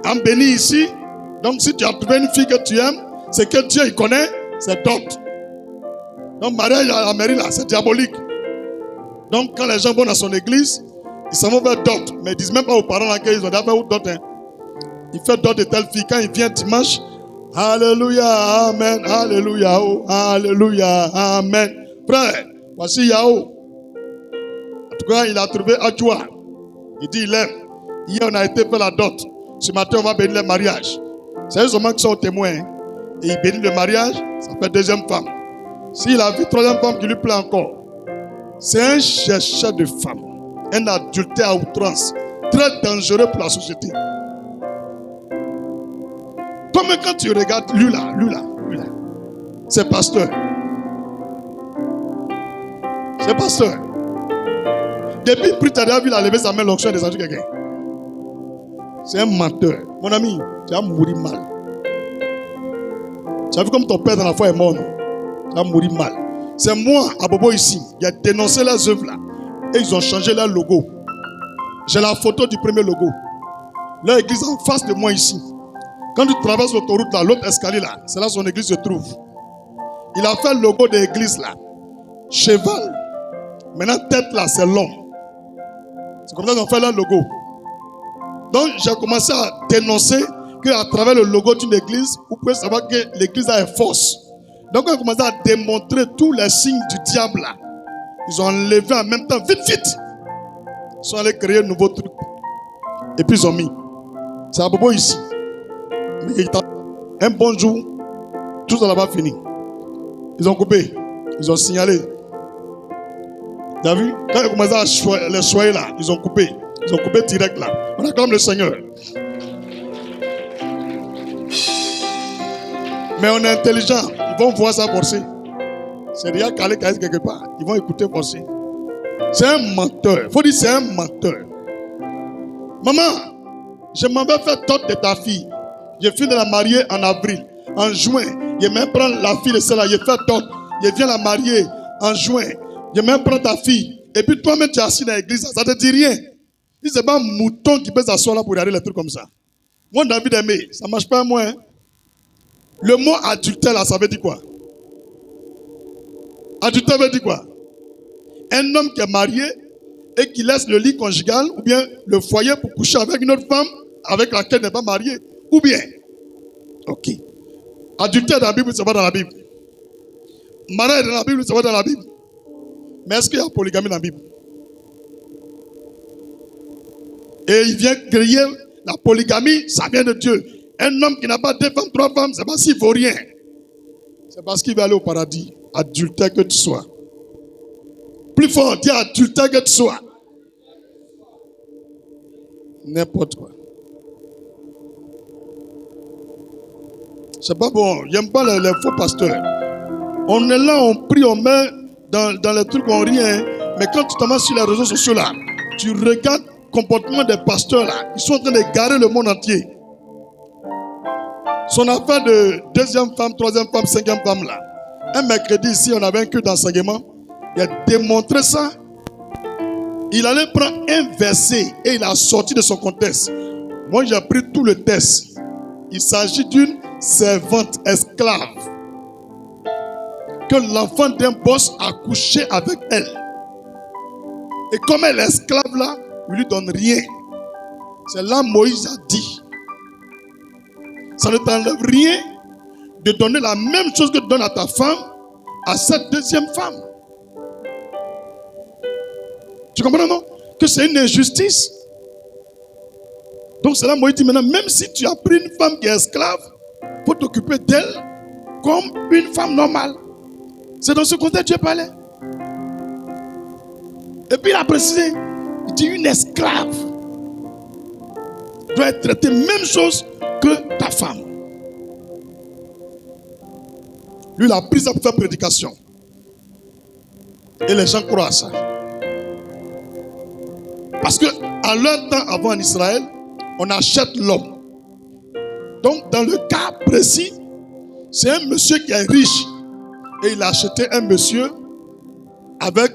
on bénit ici. Donc si tu as trouvé une fille que tu aimes, c'est que Dieu il connaît, c'est dot. Donc mariage à la mairie là, c'est diabolique. Donc quand les gens vont dans son église, ils s'en vont vers dot. Mais ils ne disent même pas aux parents là qu'ils ont déjà fait dot. Il fait dot de telle fille. Quand il vient dimanche, alléluia, amen, alléluia, oh, alléluia, amen. Frère, voici Yahoo. En tout cas, il a trouvé Adjoua. Il dit, il aime. Hier, on a été faire la dot. Ce matin, on va bénir le mariage. C'est eux seulement qui sont témoins. Et il bénit le mariage, ça fait deuxième femme. S'il a vu troisième femme qui lui plaît encore, c'est un chercheur de femmes. Un adultère à outrance. Très dangereux pour la société. Comme quand tu regardes lui là. C'est pasteur. C'est pasteur. Depuis plus tard, il a levé sa main, l'onction des descendu quelqu'un. C'est un menteur. Mon ami, tu vas mourir mal. Tu as vu comme ton père dans la foi est mort. Tu vas mourir mal. C'est moi, à Bobo ici, qui a dénoncé leurs œuvres là. Et ils ont changé leur logo. J'ai la photo du premier logo. Leur église en face de moi ici. Quand tu traverses l'autoroute là, l'autre escalier là, c'est là son église se trouve. Il a fait le logo de l'église là. Cheval. Maintenant, tête là, c'est l'homme. C'est comme ça qu'ils ont fait leur logo. Donc, j'ai commencé à dénoncer qu'à travers le logo d'une église, vous pouvez savoir que l'église a une force. Donc, ils ont commencé à démontrer tous les signes du diable là. Ils ont enlevé en même temps, vite. Ils sont allés créer un nouveau truc. Et puis, ils ont mis. C'est à Bobo ici. Un bon jour, tout ça là-bas fini. Ils ont coupé. Ils ont signalé. Tu as vu? Quand ils ont commencé à les soigner là, ils ont coupé. Ils ont coupé direct là. On acclame le Seigneur. Mais on est intelligent. Ils vont voir ça forcer. C'est déjà calé quelque part. Ils vont écouter forcer. C'est un menteur. Il faut dire c'est un menteur. Maman, je m'en vais faire tort de ta fille. Je finis de la marier en avril. En juin, je même prends la fille de celle-là. Je fais tort. Je viens la marier en juin. Je même prends ta fille. Et puis toi-même, tu es assis dans l'église. Ça ne te dit rien. Si c'est pas un mouton qui peut s'asseoir là pour regarder les trucs comme ça. Moi, David aimé, ça ne marche pas moi. Hein? Le mot adultère là, ça veut dire quoi? Adultère veut dire quoi? Un homme qui est marié et qui laisse le lit conjugal ou bien le foyer pour coucher avec une autre femme avec laquelle il n'est pas marié. Ou bien, ok. Adultère dans la Bible, ça va dans la Bible. Mariage dans la Bible, ça va dans la Bible. Mais est-ce qu'il y a polygamie dans la Bible? Et il vient créer la polygamie, ça vient de Dieu. Un homme qui n'a pas deux femmes, trois femmes, c'est parce qu'il ne vaut rien. C'est parce qu'il va aller au paradis. Adultère que tu sois. Plus fort, dis adultère que tu sois. N'importe quoi. C'est pas bon. J'aime pas les faux pasteurs. On est là, on prie, on met dans les trucs, on rit. Hein. Mais quand tu t'en vas sur les réseaux sociaux là, tu regardes le comportement des pasteurs là. Ils sont en train de garer le monde entier. Son affaire de deuxième femme, troisième femme, cinquième femme là. Un mercredi ici, on avait un culte d'enseignement. Il a démontré ça. Il allait prendre un verset et il a sorti de son contexte. Moi, j'ai pris tout le texte. Il s'agit d'une servante, esclave, que l'enfant d'un boss a couché avec elle. Et comme elle est esclave là, il ne lui donne rien. C'est là Moïse a dit, ça ne t'enlève rien de donner la même chose que tu donnes à ta femme, à cette deuxième femme. Tu comprends, non? Que c'est une injustice. Donc c'est là Moïse dit maintenant, même si tu as pris une femme qui est esclave, pour t'occuper d'elle comme une femme normale. C'est dans ce contexte que Dieu parlait. Et puis il a précisé, il dit une esclave doit être traitée même chose que ta femme. Lui, il a pris ça pour faire prédication. Et les gens croient à ça. Parce que à leur temps avant en Israël, on achète l'homme. Donc dans le cas précis, c'est un monsieur qui est riche. Et il a acheté un monsieur avec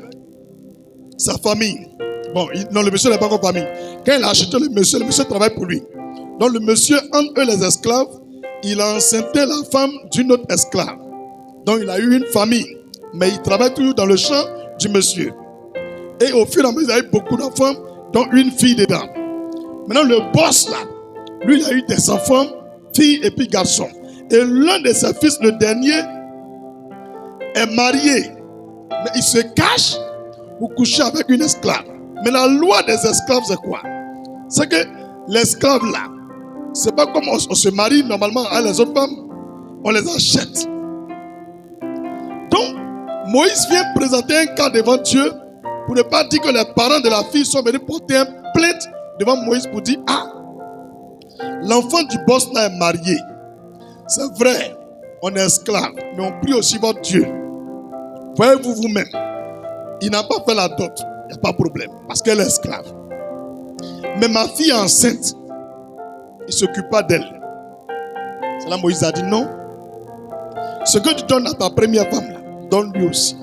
sa famille. Bon, non, le monsieur n'est pas encore famille. Quand il a acheté le monsieur travaille pour lui. Donc le monsieur, entre eux les esclaves, il a enceinté la femme d'une autre esclave. Donc il a eu une famille. Mais il travaille toujours dans le champ du monsieur. Et au fur et à mesure, il a eu beaucoup d'enfants, dont une fille dedans. Maintenant le boss là, lui il a eu des enfants, filles et puis garçons. Et l'un de ses fils, le dernier, est marié. Mais il se cache pour coucher avec une esclave. Mais la loi des esclaves, c'est quoi? C'est que l'esclave là, c'est pas comme on se marie normalement à les autres femmes, on les achète. Donc, Moïse vient présenter un cas devant Dieu pour ne pas dire que les parents de la fille sont venus porter une plainte devant Moïse pour dire, ah, l'enfant du boss là est marié. C'est vrai, on est esclave, mais on prie aussi votre Dieu. Voyez-vous vous-même, il n'a pas fait la dot, il n'y a pas de problème, parce qu'elle est esclave. Mais ma fille est enceinte, il ne s'occupe pas d'elle. C'est là Moïse a dit non. Ce que tu donnes à ta première femme, donne-lui aussi.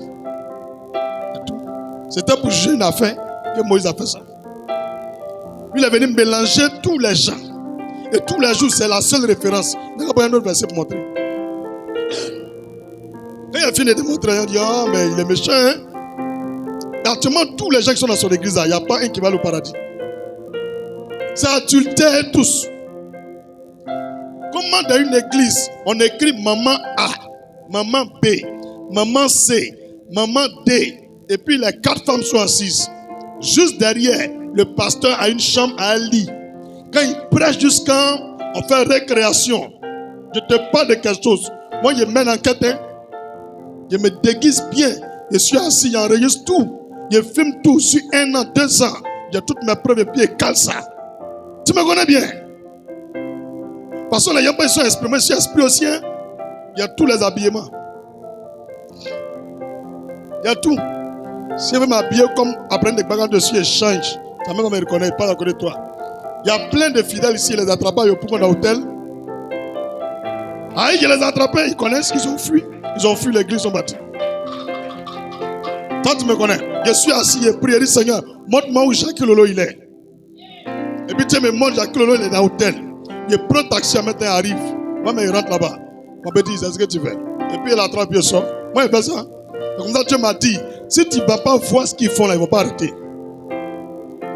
C'était pour juger une affaire que Moïse a fait ça. Lui, il est venu mélanger tous les gens. Et tous les jours, c'est la seule référence. Il n'y a pas un autre verset pour montrer. Quand il a fini de montrer, il a dit, ah, mais il est méchant. Hein? Actuellement, tous les gens qui sont dans son église, il n'y a pas un qui va au paradis. C'est adultère tous. Comment dans une église, on écrit maman A, maman B, maman C, maman D, et puis les 4 femmes sont assises. Juste derrière, le pasteur a une chambre à un lit. Quand il prêche jusqu'à on fait récréation, je te parle de quelque chose. Moi, je mène enquête. Hein? Je me déguise bien. Je suis assis, j'enregistre tout. Je filme tout sur 1 an, 2 ans. J'ai toutes mes preuves et puis je cale ça. Tu me connais bien. Parce que les gens sont exprimés sur l'esprit aussi. Hein? Il y a tous les habillements. Il y a tout. Si je veux m'habiller comme apprendre des bagages dessus et change, ça même me reconnaît, pas à côté de toi. Il y a plein de fidèles ici, les attrapés pour qu'on a hôtel. Ah, je les ai attrapés, ils connaissent, ils ont fui. Ils ont fui l'église, ils sont battus. Toi, tu me connais. Je suis assis et prie, je dis Seigneur, montre-moi où Jacques Lolo il est. Et puis tu me montres Jacques Lolo, il est dans l'hôtel. Je prends un taxi, maintenant il arrive. Moi, il rentre là-bas. Mon petit, c'est ce que tu veux. Et puis il attrape, il sort. Moi, il fait ça. Et comme ça, Dieu m'a dit, si tu ne vas pas voir ce qu'ils font là, ils ne vont pas arrêter.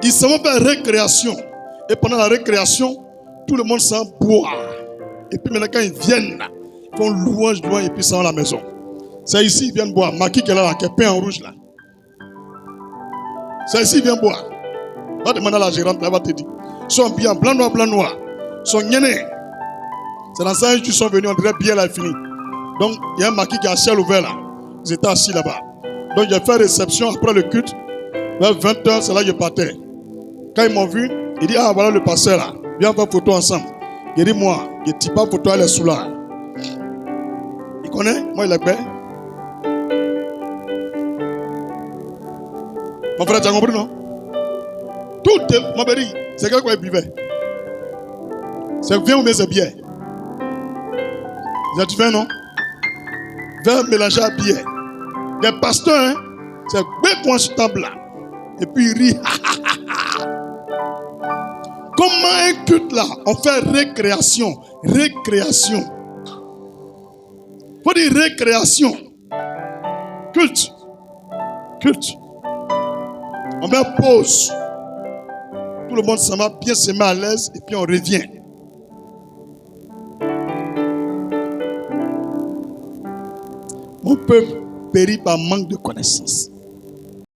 Ils s'en vont faire récréation. Et pendant la récréation, tout le monde s'en boit. Et puis maintenant, quand ils viennent là, ils font louange, et puis ils s'en vont à la maison. C'est ici, ils viennent boire. Maki qui est là, qui est peint en rouge là. C'est ici, ils viennent boire. Va demander à la gérante, elle va te dire. Ils sont bien, blanc, noir, blanc, noir. Ils sont gênés. C'est dans ça qu'ils sont venus, on dirait bien là, fini. Donc, il y a un Maki qui a ciel ouvert là. Ils étaient assis là-bas. Donc, j'ai fait réception après le culte. Vers 20h, c'est là que je partais. Quand ils m'ont vu, il dit, ah, voilà le pasteur là. Viens faire photo ensemble. Il dit, moi, je ne tire pas photo, elle est sous là. Il connaît? Moi, il est bien. Mon frère, tu as compris, non? Tout est, ma bérie, c'est quoi il buvait? C'est vin ou bien c'est bière? C'est du vin, non? Vin mélangé à bière. Les pasteurs, hein, c'est bien coin sur table là. Et puis il rit. Comment un culte là, on fait récréation. Récréation. faut dire récréation. Culte. Culte. On met pause. Tout le monde s'en va bien se met à l'aise et puis on revient. Mon peuple périt par manque de connaissances.